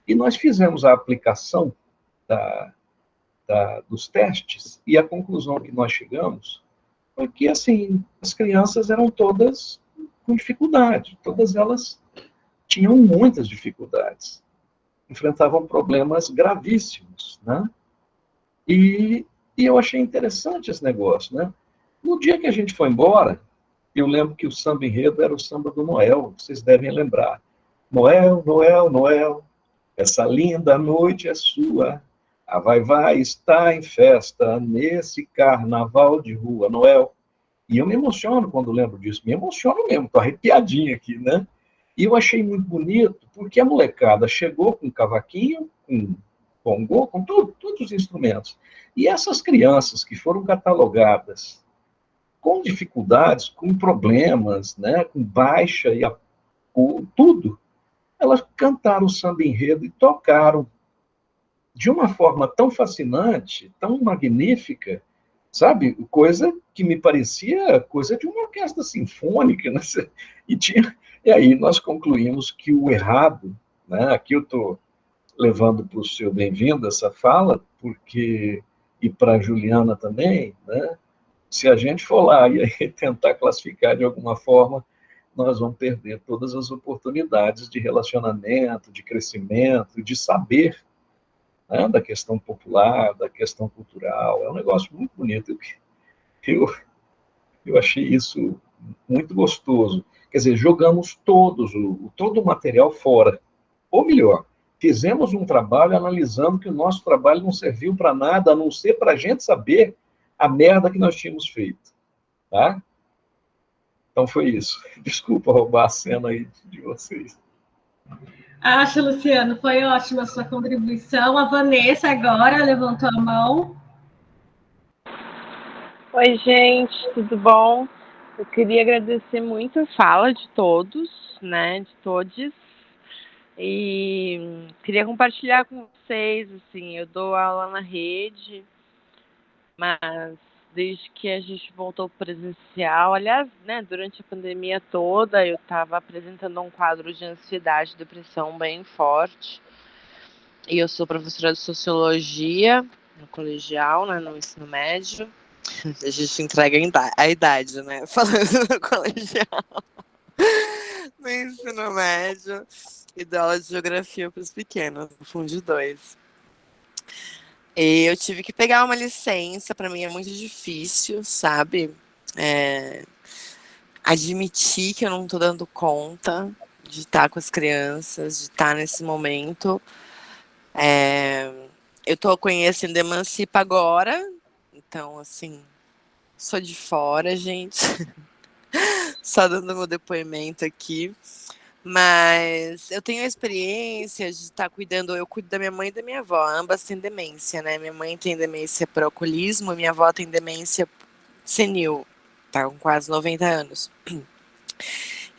E nós fizemos a aplicação dos testes, e a conclusão que nós chegamos foi que, assim, as crianças eram todas com dificuldade, todas elas tinham muitas dificuldades, enfrentavam problemas gravíssimos, né? E eu achei interessante esse negócio, né? No dia que a gente foi embora, eu lembro que o samba enredo era o samba do Noel, vocês devem lembrar. Noel, Noel, Noel, essa linda noite é sua, a Vai-Vai está em festa nesse carnaval de rua, Noel. E eu me emociono quando lembro disso, me emociono mesmo, estou arrepiadinho aqui, né? E eu achei muito bonito, porque a molecada chegou com cavaquinho, com bongô, com todos os instrumentos. E essas crianças que foram catalogadas com dificuldades, com problemas, né, com baixa e tudo, elas cantaram o samba enredo e tocaram de uma forma tão fascinante, tão magnífica, sabe? Coisa que me parecia coisa de uma orquestra sinfônica, né? E aí nós concluímos que o errado, né? Aqui eu estou levando para o seu bem-vindo essa fala, porque, e para a Juliana também, né? Se a gente for lá e aí tentar classificar de alguma forma, nós vamos perder todas as oportunidades de relacionamento, de crescimento, de saber, né, da questão popular, da questão cultural. É um negócio muito bonito. Eu achei isso muito gostoso. Quer dizer, jogamos todo o material fora. Ou melhor, fizemos um trabalho analisando que o nosso trabalho não serviu para nada, a não ser para a gente saber a merda que nós tínhamos feito. Tá? Então foi isso. Desculpa roubar a cena aí de vocês. Acho, Luciano, foi ótima a sua contribuição. A Vanessa agora levantou a mão. Oi, gente, tudo bom? Eu queria agradecer muito a fala de todos, né, de todes, e queria compartilhar com vocês, assim, eu dou aula na rede, mas desde que a gente voltou presencial. Aliás, né, durante a pandemia toda, eu estava apresentando um quadro de ansiedade e depressão bem forte. E eu sou professora de sociologia no colegial, né, no ensino médio. A gente entrega a idade, né? Falando no colegial, no ensino médio, e dou aula de geografia para os pequenos, no Fundo 2. E eu tive que pegar uma licença, para mim é muito difícil, sabe? Admitir que eu não estou dando conta de estar com as crianças, de estar nesse momento. Eu estou conhecendo Emancipa agora, então, assim, sou de fora, gente. Só dando meu depoimento aqui. Mas eu tenho a experiência de estar cuidando, eu cuido da minha mãe e da minha avó, ambas têm demência, né? Minha mãe tem demência por alcoolismo, minha avó tem demência senil, tá com quase 90 anos.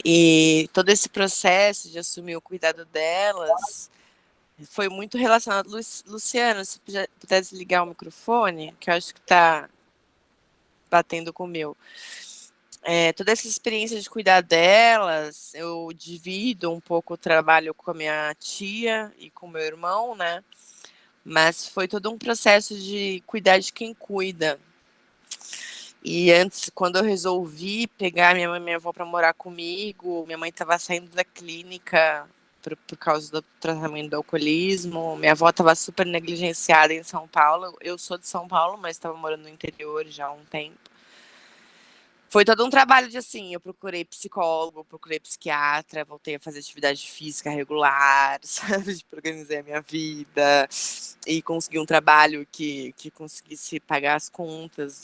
E todo esse processo de assumir o cuidado delas foi muito relacionado. Luciano, se pudesse ligar o microfone, que eu acho que tá batendo com o meu. Toda essa experiência de cuidar delas, eu divido um pouco o trabalho com a minha tia e com o meu irmão, né? Mas foi todo um processo de cuidar de quem cuida. E antes, quando eu resolvi pegar minha mãe e minha avó para morar comigo, minha mãe estava saindo da clínica por causa do tratamento do alcoolismo, minha avó estava super negligenciada em São Paulo. Eu sou de São Paulo, mas estava morando no interior já há um tempo. Foi todo um trabalho de, assim, eu procurei psicólogo, procurei psiquiatra, voltei a fazer atividade física regular, sabe? Organizei a minha vida e consegui um trabalho que conseguisse pagar as contas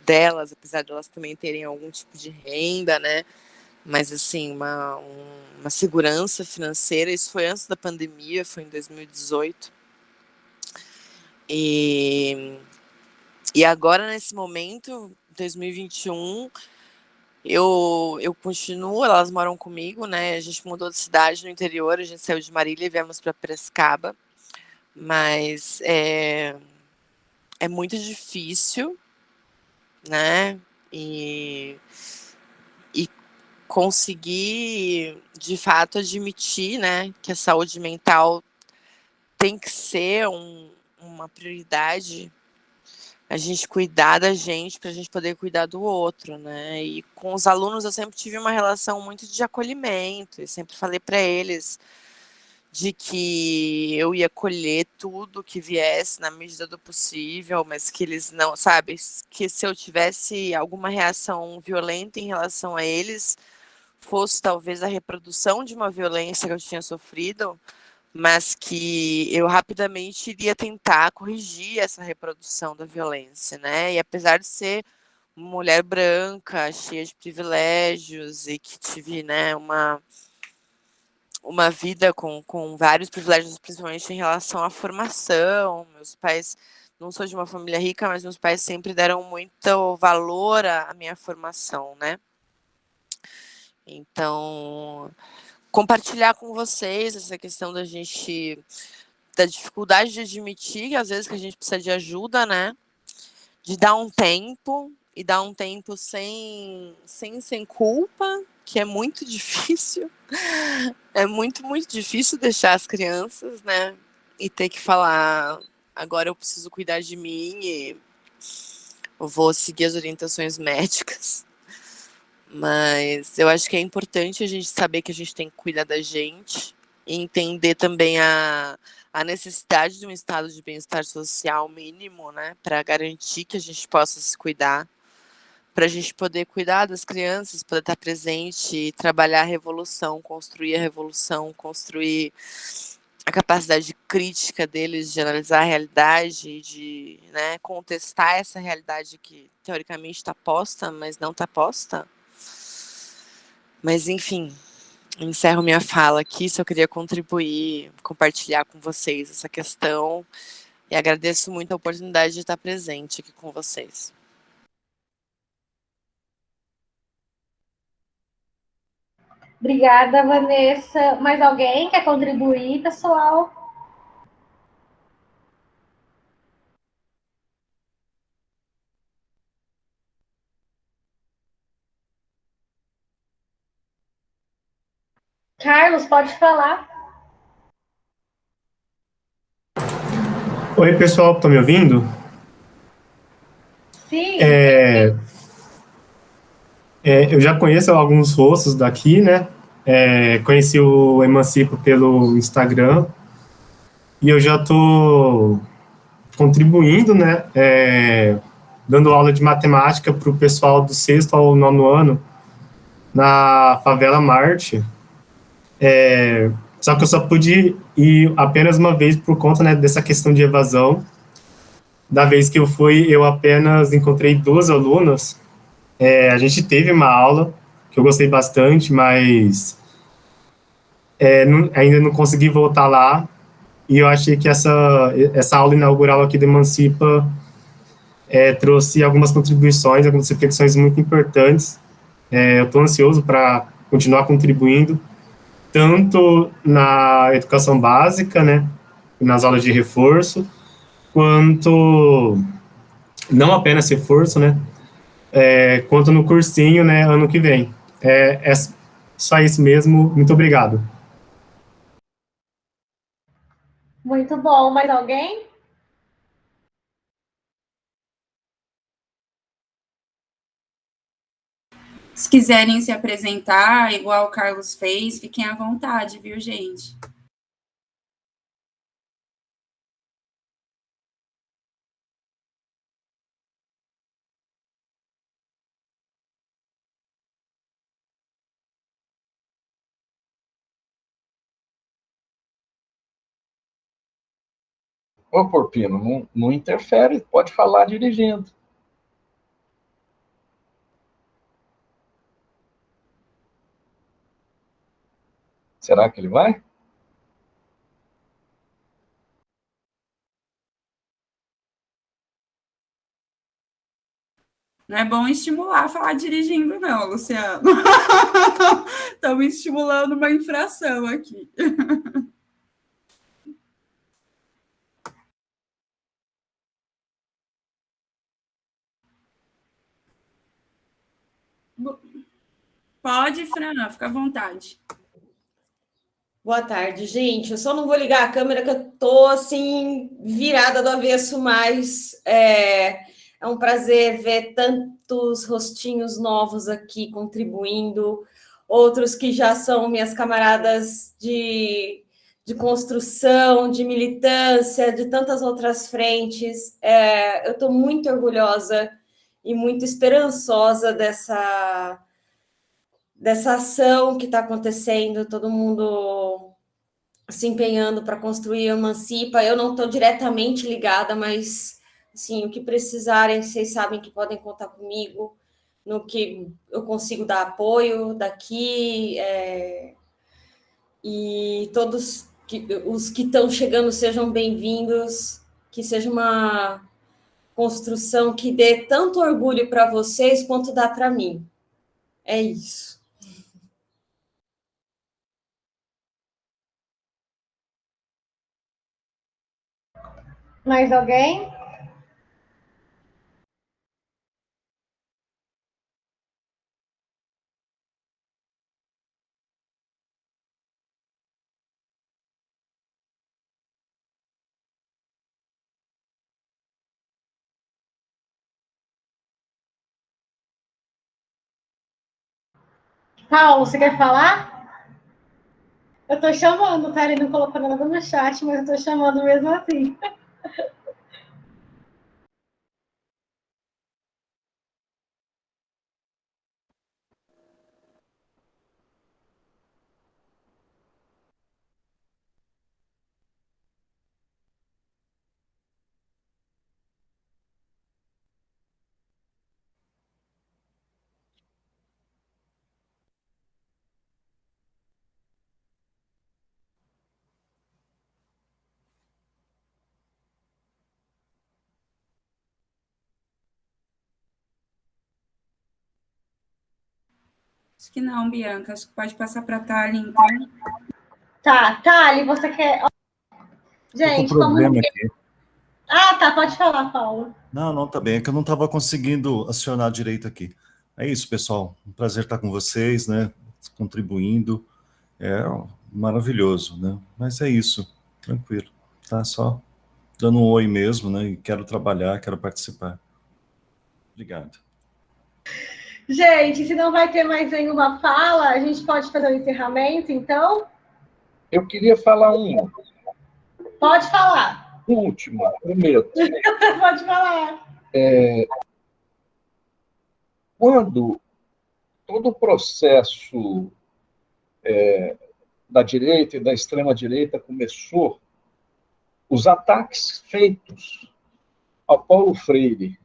delas, apesar de elas também terem algum tipo de renda, né? Mas, assim, uma segurança financeira. Isso foi antes da pandemia, foi em 2018. E agora, nesse momento, 2021, eu continuo, elas moram comigo, né? A gente mudou de cidade no interior, a gente saiu de Marília e viemos para Piracicaba. Mas é muito difícil, né? E conseguir, de fato, admitir, né, que a saúde mental tem que ser uma prioridade, a gente cuidar da gente para a gente poder cuidar do outro, né? E com os alunos eu sempre tive uma relação muito de acolhimento, eu sempre falei para eles de que eu ia acolher tudo que viesse na medida do possível, mas que eles não, sabe, que se eu tivesse alguma reação violenta em relação a eles, fosse talvez a reprodução de uma violência que eu tinha sofrido, mas que eu rapidamente iria tentar corrigir essa reprodução da violência, né? E apesar de ser uma mulher branca, cheia de privilégios e que tive, né, uma vida com vários privilégios, principalmente em relação à formação. Meus pais, não sou de uma família rica, mas meus pais sempre deram muito valor à minha formação, né? Então, compartilhar com vocês essa questão da dificuldade de admitir que às vezes que a gente precisa de ajuda, né? De dar um tempo e dar um tempo sem culpa, que é muito difícil. É muito, muito difícil deixar as crianças, né? E ter que falar, agora eu preciso cuidar de mim e eu vou seguir as orientações médicas. Mas eu acho que é importante a gente saber que a gente tem que cuidar da gente e entender também a necessidade de um estado de bem-estar social mínimo, né? Para garantir que a gente possa se cuidar, para a gente poder cuidar das crianças, poder estar presente, trabalhar a revolução, construir a capacidade crítica deles de analisar a realidade, de, né, contestar essa realidade que teoricamente está posta, mas não está posta. Mas, enfim, encerro minha fala aqui, só queria contribuir, compartilhar com vocês essa questão e agradeço muito a oportunidade de estar presente aqui com vocês. Obrigada, Vanessa. Mais alguém quer contribuir, pessoal? Carlos, pode falar. Oi, pessoal, estão me ouvindo? Sim. Eu já conheço alguns rostos daqui, né? Conheci o Emancipo pelo Instagram e eu já estou contribuindo, né? Dando aula de matemática para o pessoal do 6º ao 9º ano na favela Marte. Só que eu só pude ir apenas uma vez por conta, né, dessa questão de evasão. Da vez que eu fui, eu apenas encontrei 2 alunas. A gente teve uma aula que eu gostei bastante, mas ainda não consegui voltar lá. E eu achei que essa aula inaugural aqui do Emancipa trouxe algumas contribuições, algumas reflexões muito importantes. Eu estou ansioso para continuar contribuindo, tanto na educação básica, né, nas aulas de reforço, quanto não apenas reforço, né, quanto no cursinho, né, ano que vem. É só isso mesmo. Muito obrigado. Muito bom. Mais alguém? Se quiserem se apresentar, igual o Carlos fez, fiquem à vontade, viu, gente? Ô, Porpino, não interfere, pode falar dirigindo. Será que ele vai? Não é bom estimular a falar dirigindo, não, Luciano. Estamos estimulando uma infração aqui. Pode, Fran, fica à vontade. Boa tarde, gente. Eu só não vou ligar a câmera que eu tô assim virada do avesso, mas é um prazer ver tantos rostinhos novos aqui contribuindo, outros que já são minhas camaradas de construção, de militância, de tantas outras frentes. Eu estou muito orgulhosa e muito esperançosa dessa ação que está acontecendo, todo mundo se empenhando para construir a Emancipa. Eu não estou diretamente ligada, mas assim, o que precisarem, vocês sabem que podem contar comigo, no que eu consigo dar apoio daqui, e todos os que estão chegando sejam bem-vindos, que seja uma construção que dê tanto orgulho para vocês quanto dá para mim. É isso. Mais alguém? Paulo, você quer falar? Eu estou chamando, tá? Ele não colocou nada no chat, mas eu estou chamando mesmo assim. Acho que não, Bianca. Acho que pode passar para a Thali, então. Tá, Thali, você quer... Gente, tô com problema aqui. Ah, tá, pode falar, Paulo. Não, tá bem, é que eu não estava conseguindo acionar direito aqui. É isso, pessoal, um prazer estar com vocês, né, contribuindo, É maravilhoso, né? Mas é isso, tranquilo. Tá só dando um oi mesmo, né? E quero trabalhar, quero participar. Obrigado. Gente, se não vai ter mais nenhuma fala, a gente pode fazer o encerramento, então? Eu queria falar um. Pode falar. O último, prometo. Pode falar. Quando todo o processo da direita e da extrema-direita começou, os ataques feitos ao Paulo Freire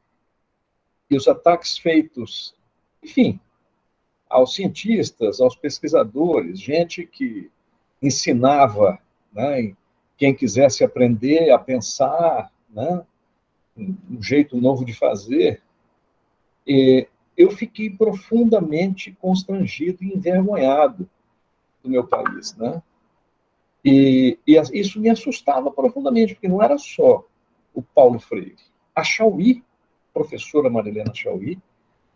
e os ataques feitos, enfim, aos cientistas, aos pesquisadores, gente que ensinava, né, quem quisesse aprender a pensar, né, um jeito novo de fazer, eu fiquei profundamente constrangido e envergonhado do meu país, né? E isso me assustava profundamente, porque não era só o Paulo Freire. A Chauí, professora Marilena Chauí,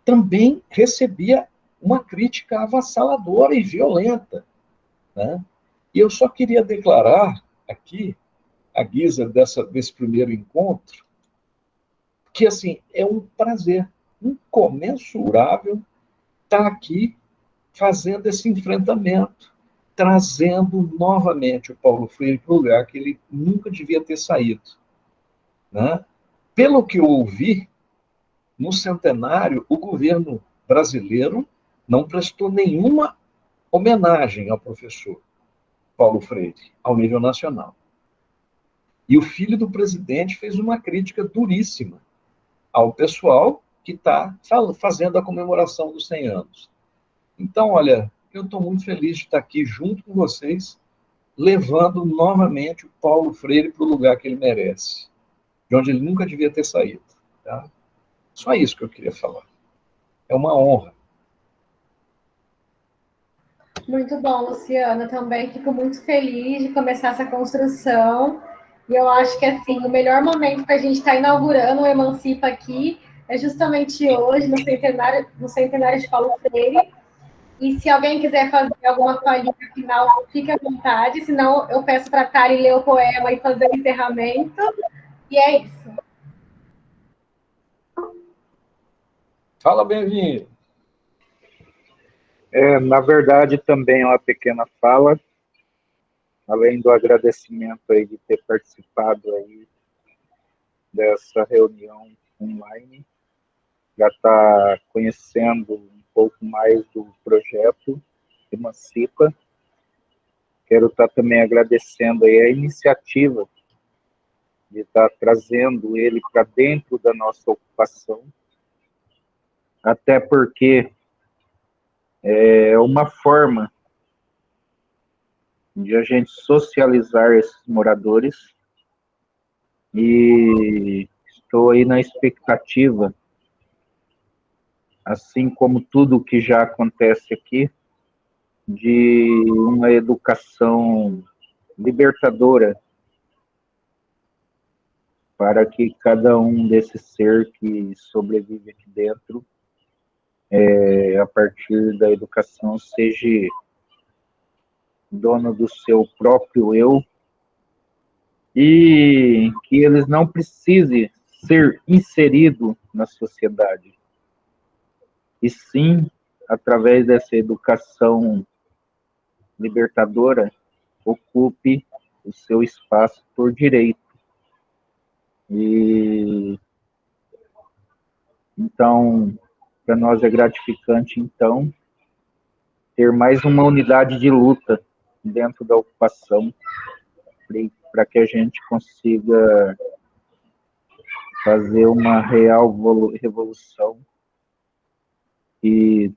também recebia uma crítica avassaladora e violenta, né? E eu só queria declarar aqui, à guisa desse primeiro encontro, que assim é um prazer incomensurável estar aqui fazendo esse enfrentamento, trazendo novamente o Paulo Freire para o lugar que ele nunca devia ter saído, né? Pelo que eu ouvi, no centenário, o governo brasileiro não prestou nenhuma homenagem ao professor Paulo Freire, ao nível nacional. E o filho do presidente fez uma crítica duríssima ao pessoal que está fazendo a comemoração dos 100 anos. Então, olha, eu estou muito feliz de estar aqui junto com vocês, levando novamente o Paulo Freire para o lugar que ele merece, de onde ele nunca devia ter saído. Tá? Só isso que eu queria falar. É uma honra. Muito bom, Luciana. Também fico muito feliz de começar essa construção. E eu acho que assim, o melhor momento para a gente estar inaugurando o Emancipa aqui é justamente hoje, no centenário de Paulo Freire. E se alguém quiser fazer alguma palhinha final, fique à vontade. Senão, eu peço para a Tari ler o poema e fazer o encerramento. E é isso. Fala, bem-vindo. Na verdade, também é uma pequena fala, além do agradecimento aí de ter participado aí dessa reunião online, já está conhecendo um pouco mais do projeto Emancipa. Quero estar também agradecendo aí a iniciativa de estar trazendo ele para dentro da nossa ocupação, até porque é uma forma de a gente socializar esses moradores, e estou aí na expectativa, assim como tudo que já acontece aqui, de uma educação libertadora para que cada um desses ser que sobrevive aqui dentro, a partir da educação, seja dono do seu próprio eu, e que eles não precisem ser inseridos na sociedade, e sim, através dessa educação libertadora, ocupe o seu espaço por direito. E então, para nós é gratificante, então, ter mais uma unidade de luta dentro da ocupação, para que a gente consiga fazer uma real revolução e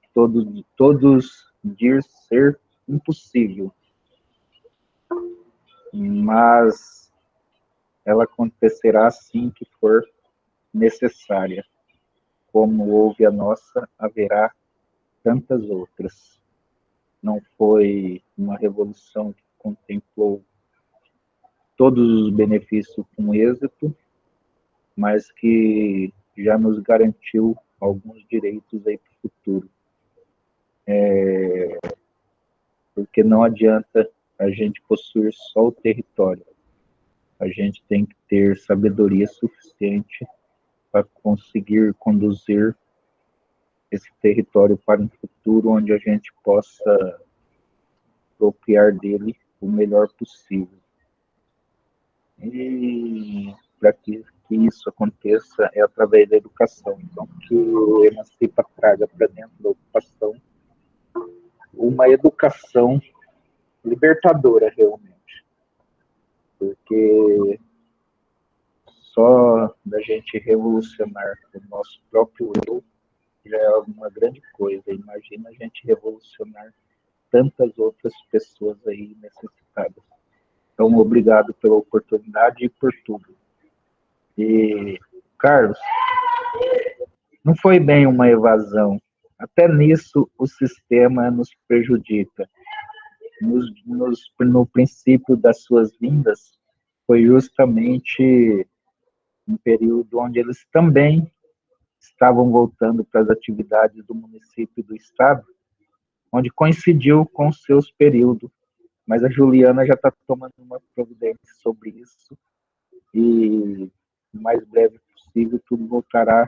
todos dir ser impossível, mas ela acontecerá assim que for necessária. Como houve a nossa, haverá tantas outras. Não foi uma revolução que contemplou todos os benefícios com êxito, mas que já nos garantiu alguns direitos aí para o futuro. porque não adianta a gente possuir só o território. A gente tem que ter sabedoria suficiente para conseguir conduzir esse território para um futuro onde a gente possa apropriar dele o melhor possível. E para que isso aconteça é através da educação. Então, que o Emancipa traga para dentro da ocupação uma educação libertadora, realmente. Porque só da gente revolucionar o nosso próprio eu já é uma grande coisa. Imagina a gente revolucionar tantas outras pessoas aí necessitadas. Então, obrigado pela oportunidade e por tudo. E, Carlos, não foi bem uma evasão. Até nisso o sistema nos prejudica. No princípio das suas vindas, foi justamente um período onde eles também estavam voltando para as atividades do município e do estado, onde coincidiu com os seus períodos. Mas a Juliana já está tomando uma providência sobre isso e, o mais breve possível, tudo voltará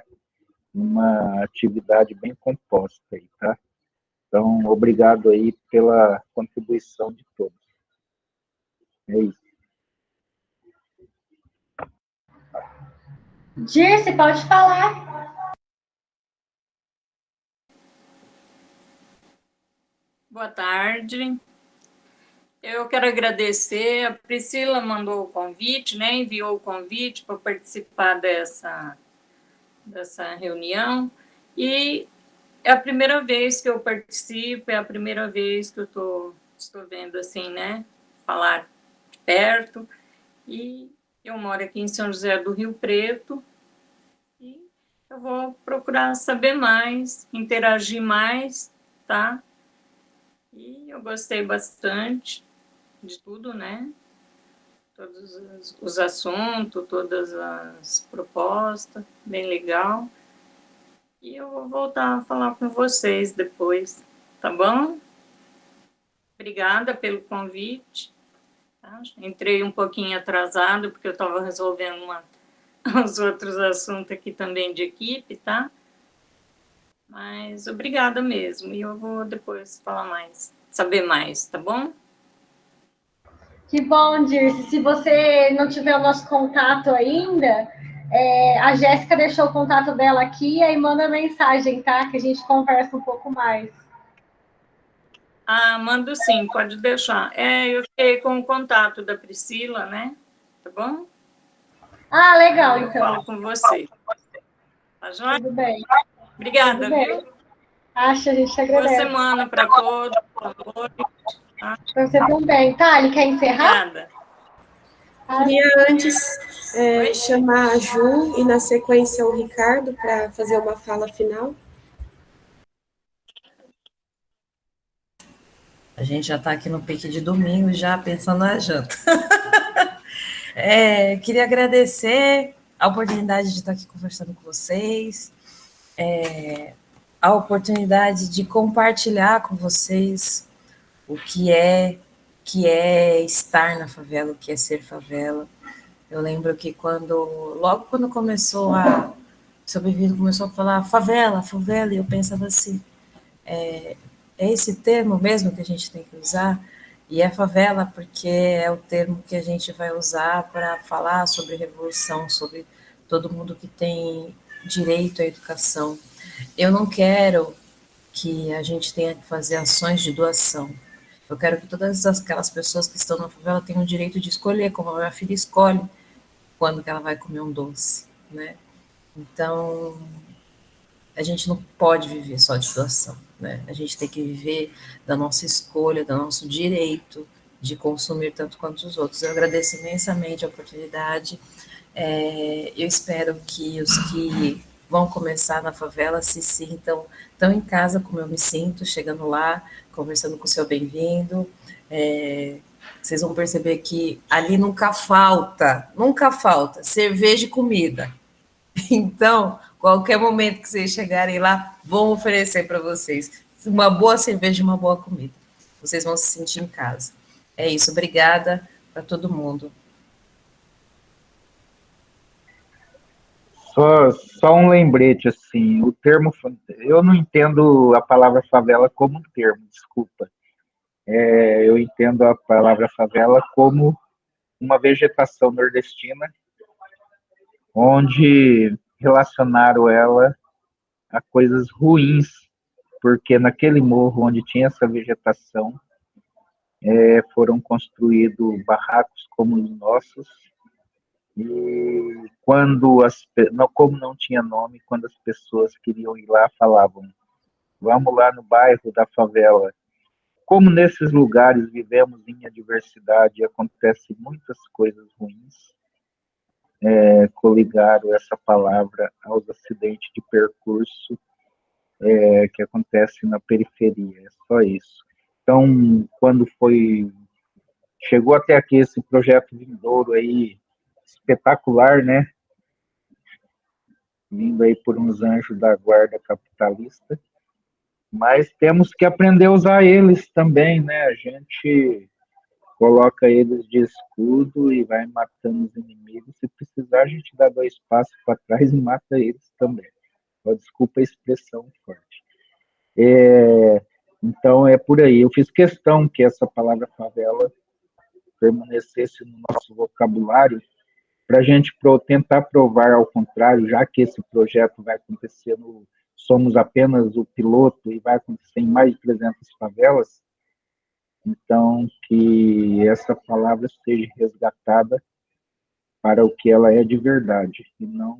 numa atividade bem composta aí, tá? Então, obrigado aí pela contribuição de todos. É isso. Dirce, pode falar. Boa tarde. Eu quero agradecer. A Priscila mandou o convite, né? Enviou o convite para participar dessa reunião. E é a primeira vez que eu participo, é a primeira vez que eu estou vendo assim, né? Falar de perto. E eu moro aqui em São José do Rio Preto. E eu vou procurar saber mais, interagir mais, tá? E eu gostei bastante de tudo, né? Todos os assuntos, todas as propostas, bem legal. E eu vou voltar a falar com vocês depois, tá bom? Obrigada pelo convite. Tá? Entrei um pouquinho atrasado, porque eu estava resolvendo os outros assuntos aqui também de equipe, tá? Mas obrigada mesmo. E eu vou depois falar mais, saber mais, tá bom? Que bom, Dirce. Se você não tiver o nosso contato ainda, a Jéssica deixou o contato dela aqui, aí manda mensagem, tá? Que a gente conversa um pouco mais. Ah, mando sim, pode deixar. Eu fiquei com o contato da Priscila, né? Tá bom? Ah, legal, eu então. falo com você. Tá joia? Tudo bem. Obrigada, Tudo bem. viu? Acho, a gente agradece. Boa semana para todos. Boa noite. Tá? Para você também. Thali, quer encerrar? Obrigada. Queria antes chamar a Ju e, na sequência, o Ricardo para fazer uma fala final. A gente já está aqui no pique de domingo, já pensando na janta. Queria agradecer a oportunidade de estar aqui conversando com vocês, a oportunidade de compartilhar com vocês o que é estar na favela, o que é ser favela. Eu lembro que logo quando começou a Sobrevido começou a falar favela, e eu pensava assim, é esse termo mesmo que a gente tem que usar, e é favela porque é o termo que a gente vai usar para falar sobre revolução, sobre todo mundo que tem direito à educação. Eu não quero que a gente tenha que fazer ações de doação. Eu quero que todas aquelas pessoas que estão na favela tenham o direito de escolher, como a minha filha escolhe quando que ela vai comer um doce, né? Então, a gente não pode viver só de doação, né? A gente tem que viver da nossa escolha, do nosso direito de consumir tanto quanto os outros. Eu agradeço imensamente a oportunidade. Eu espero que os que vão começar na favela se sintam tão em casa como eu me sinto, chegando lá, conversando com o seu bem-vindo. Vocês vão perceber que ali nunca falta cerveja e comida. Então, qualquer momento que vocês chegarem lá, vão oferecer para vocês uma boa cerveja e uma boa comida. vocês vão se sentir em casa. É isso, obrigada para todo mundo. Só um lembrete, assim, o termo, eu não entendo a palavra favela como um termo, desculpa. Eu entendo a palavra favela como uma vegetação nordestina, onde relacionaram ela a coisas ruins, porque naquele morro onde tinha essa vegetação, foram construídos barracos como os nossos, e como não tinha nome, quando as pessoas queriam ir lá, falavam, vamos lá no bairro da favela. Como nesses lugares vivemos em adversidade e acontecem muitas coisas ruins, coligaram essa palavra aos acidentes de percurso que acontecem na periferia, é só isso. Então, quando chegou até aqui esse projeto vindouro aí, espetacular, né? Vindo aí por uns anjos da guarda capitalista, mas temos que aprender a usar eles também, né? A gente coloca eles de escudo e vai matando os inimigos. Se precisar, a gente dá 2 passos para trás e mata eles também. Desculpa a expressão forte. Então, é por aí. Eu fiz questão que essa palavra favela permanecesse no nosso vocabulário, para a gente tentar provar ao contrário, já que esse projeto vai acontecer somos apenas o piloto e vai acontecer em mais de 300 favelas, então que essa palavra seja resgatada para o que ela é de verdade, e não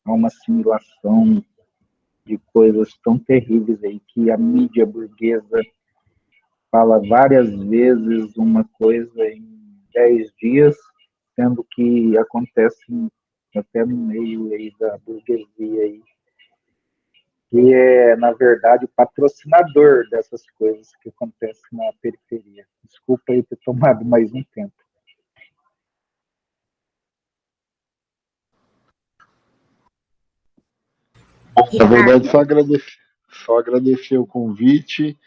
a uma assimilação de coisas tão terríveis aí, que a mídia burguesa fala várias vezes uma coisa em 10 dias, sendo que acontece até no meio aí da burguesia aí, que é, na verdade, o patrocinador dessas coisas que acontecem na periferia. Desculpa aí ter tomado mais um tempo. Na verdade, só agradecer o convite,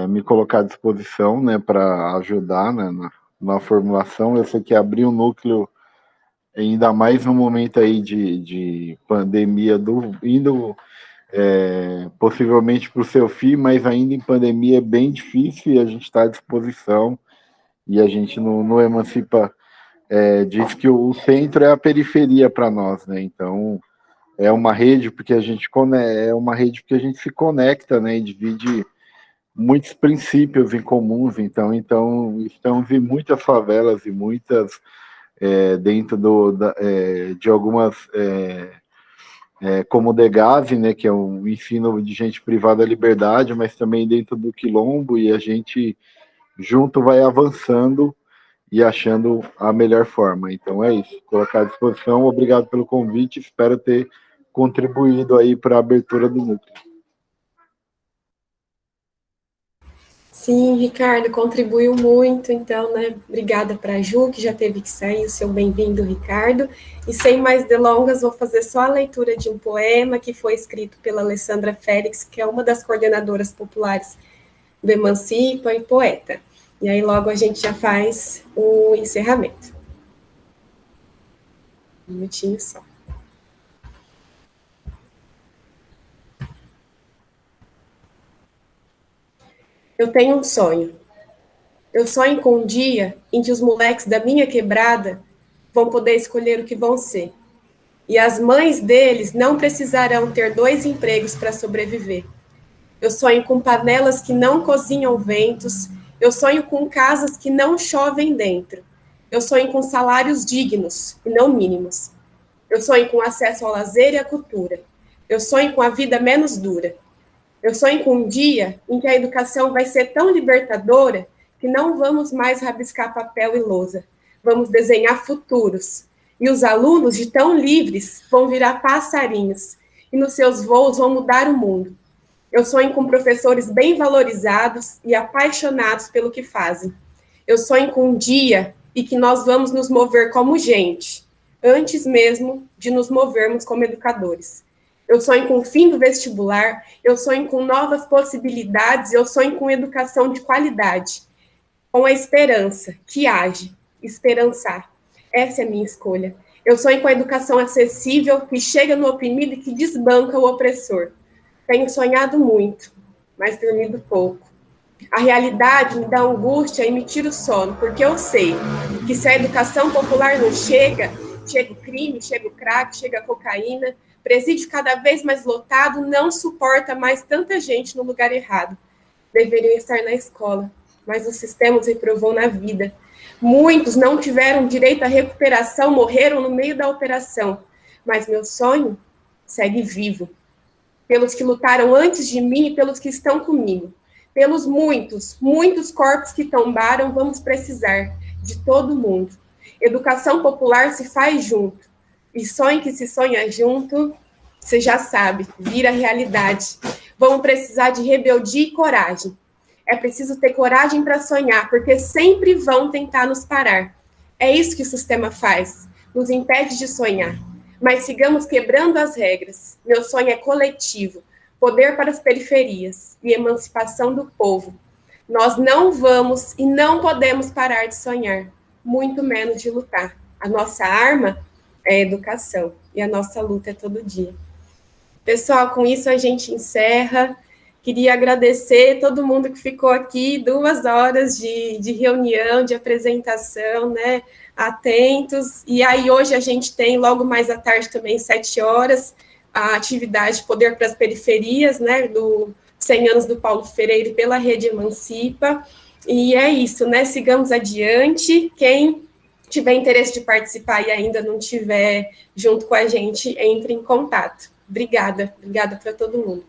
me colocar à disposição, né, para ajudar, né, na formulação. Eu sei que abrir um núcleo, ainda mais no momento aí de pandemia, indo possivelmente para o seu fim, mas ainda em pandemia é bem difícil, e a gente está à disposição, e a gente no Emancipa diz que o centro é a periferia para nós, né? Então é uma rede porque a gente se conecta, né, e divide muitos princípios em comuns, então estamos em muitas favelas e muitas dentro de algumas como o DEGAV, né, que é um ensino de gente privada da liberdade, mas também dentro do Quilombo, e a gente junto vai avançando e achando a melhor forma. Então é isso, colocar à disposição. Obrigado pelo convite, espero ter contribuído aí para a abertura do núcleo. Sim, Ricardo, contribuiu muito, então, né, obrigada para a Ju, que já teve que sair, o seu bem-vindo, Ricardo, e sem mais delongas, vou fazer só a leitura de um poema que foi escrito pela Alessandra Félix, que é uma das coordenadoras populares do Emancipa e poeta, e aí logo a gente já faz o encerramento. Um minutinho só. Eu tenho um sonho. Eu sonho com um dia em que os moleques da minha quebrada vão poder escolher o que vão ser. E as mães deles não precisarão ter 2 empregos para sobreviver. Eu sonho com panelas que não cozinham ventos. Eu sonho com casas que não chovem dentro. Eu sonho com salários dignos e não mínimos. Eu sonho com acesso ao lazer e à cultura. Eu sonho com a vida menos dura. Eu sonho com um dia em que a educação vai ser tão libertadora que não vamos mais rabiscar papel e lousa. Vamos desenhar futuros. E os alunos, de tão livres, vão virar passarinhos. E nos seus voos vão mudar o mundo. Eu sonho com professores bem valorizados e apaixonados pelo que fazem. Eu sonho com um dia em que nós vamos nos mover como gente, antes mesmo de nos movermos como educadores. eu sonho com o fim do vestibular, eu sonho com novas possibilidades, eu sonho com educação de qualidade, com a esperança, que age, esperançar. Essa é a minha escolha. Eu sonho com a educação acessível, que chega no oprimido e que desbanca o opressor. Tenho sonhado muito, mas dormido pouco. A realidade me dá angústia e me tira o sono, porque eu sei que se a educação popular não chega, chega o crime, chega o crack, chega a cocaína, presídio cada vez mais lotado, não suporta mais tanta gente no lugar errado. Deveriam estar na escola, mas o sistema os reprovou na vida. Muitos não tiveram direito à recuperação, morreram no meio da operação, mas meu sonho segue vivo. Pelos que lutaram antes de mim e pelos que estão comigo. Pelos muitos, muitos corpos que tombaram, vamos precisar de todo mundo. Educação popular se faz junto. E sonho que se sonha junto, você já sabe, vira realidade. Vamos precisar de rebeldia e coragem. É preciso ter coragem para sonhar, porque sempre vão tentar nos parar. É isso que o sistema faz, nos impede de sonhar. Mas sigamos quebrando as regras. Meu sonho é coletivo, poder para as periferias e emancipação do povo. Nós não vamos e não podemos parar de sonhar, muito menos de lutar. A nossa arma é a educação e a nossa luta é todo dia. Pessoal, com isso a gente encerra. Queria agradecer todo mundo que ficou aqui, 2 horas de reunião, de apresentação, né, atentos. E aí hoje a gente tem, logo mais à tarde também, 7 horas, a atividade Poder para as Periferias, né, do 100 anos do Paulo Freire pela Rede Emancipa. E é isso, né, sigamos adiante. Quem tiver interesse de participar e ainda não estiver junto com a gente, entre em contato. Obrigada para todo mundo.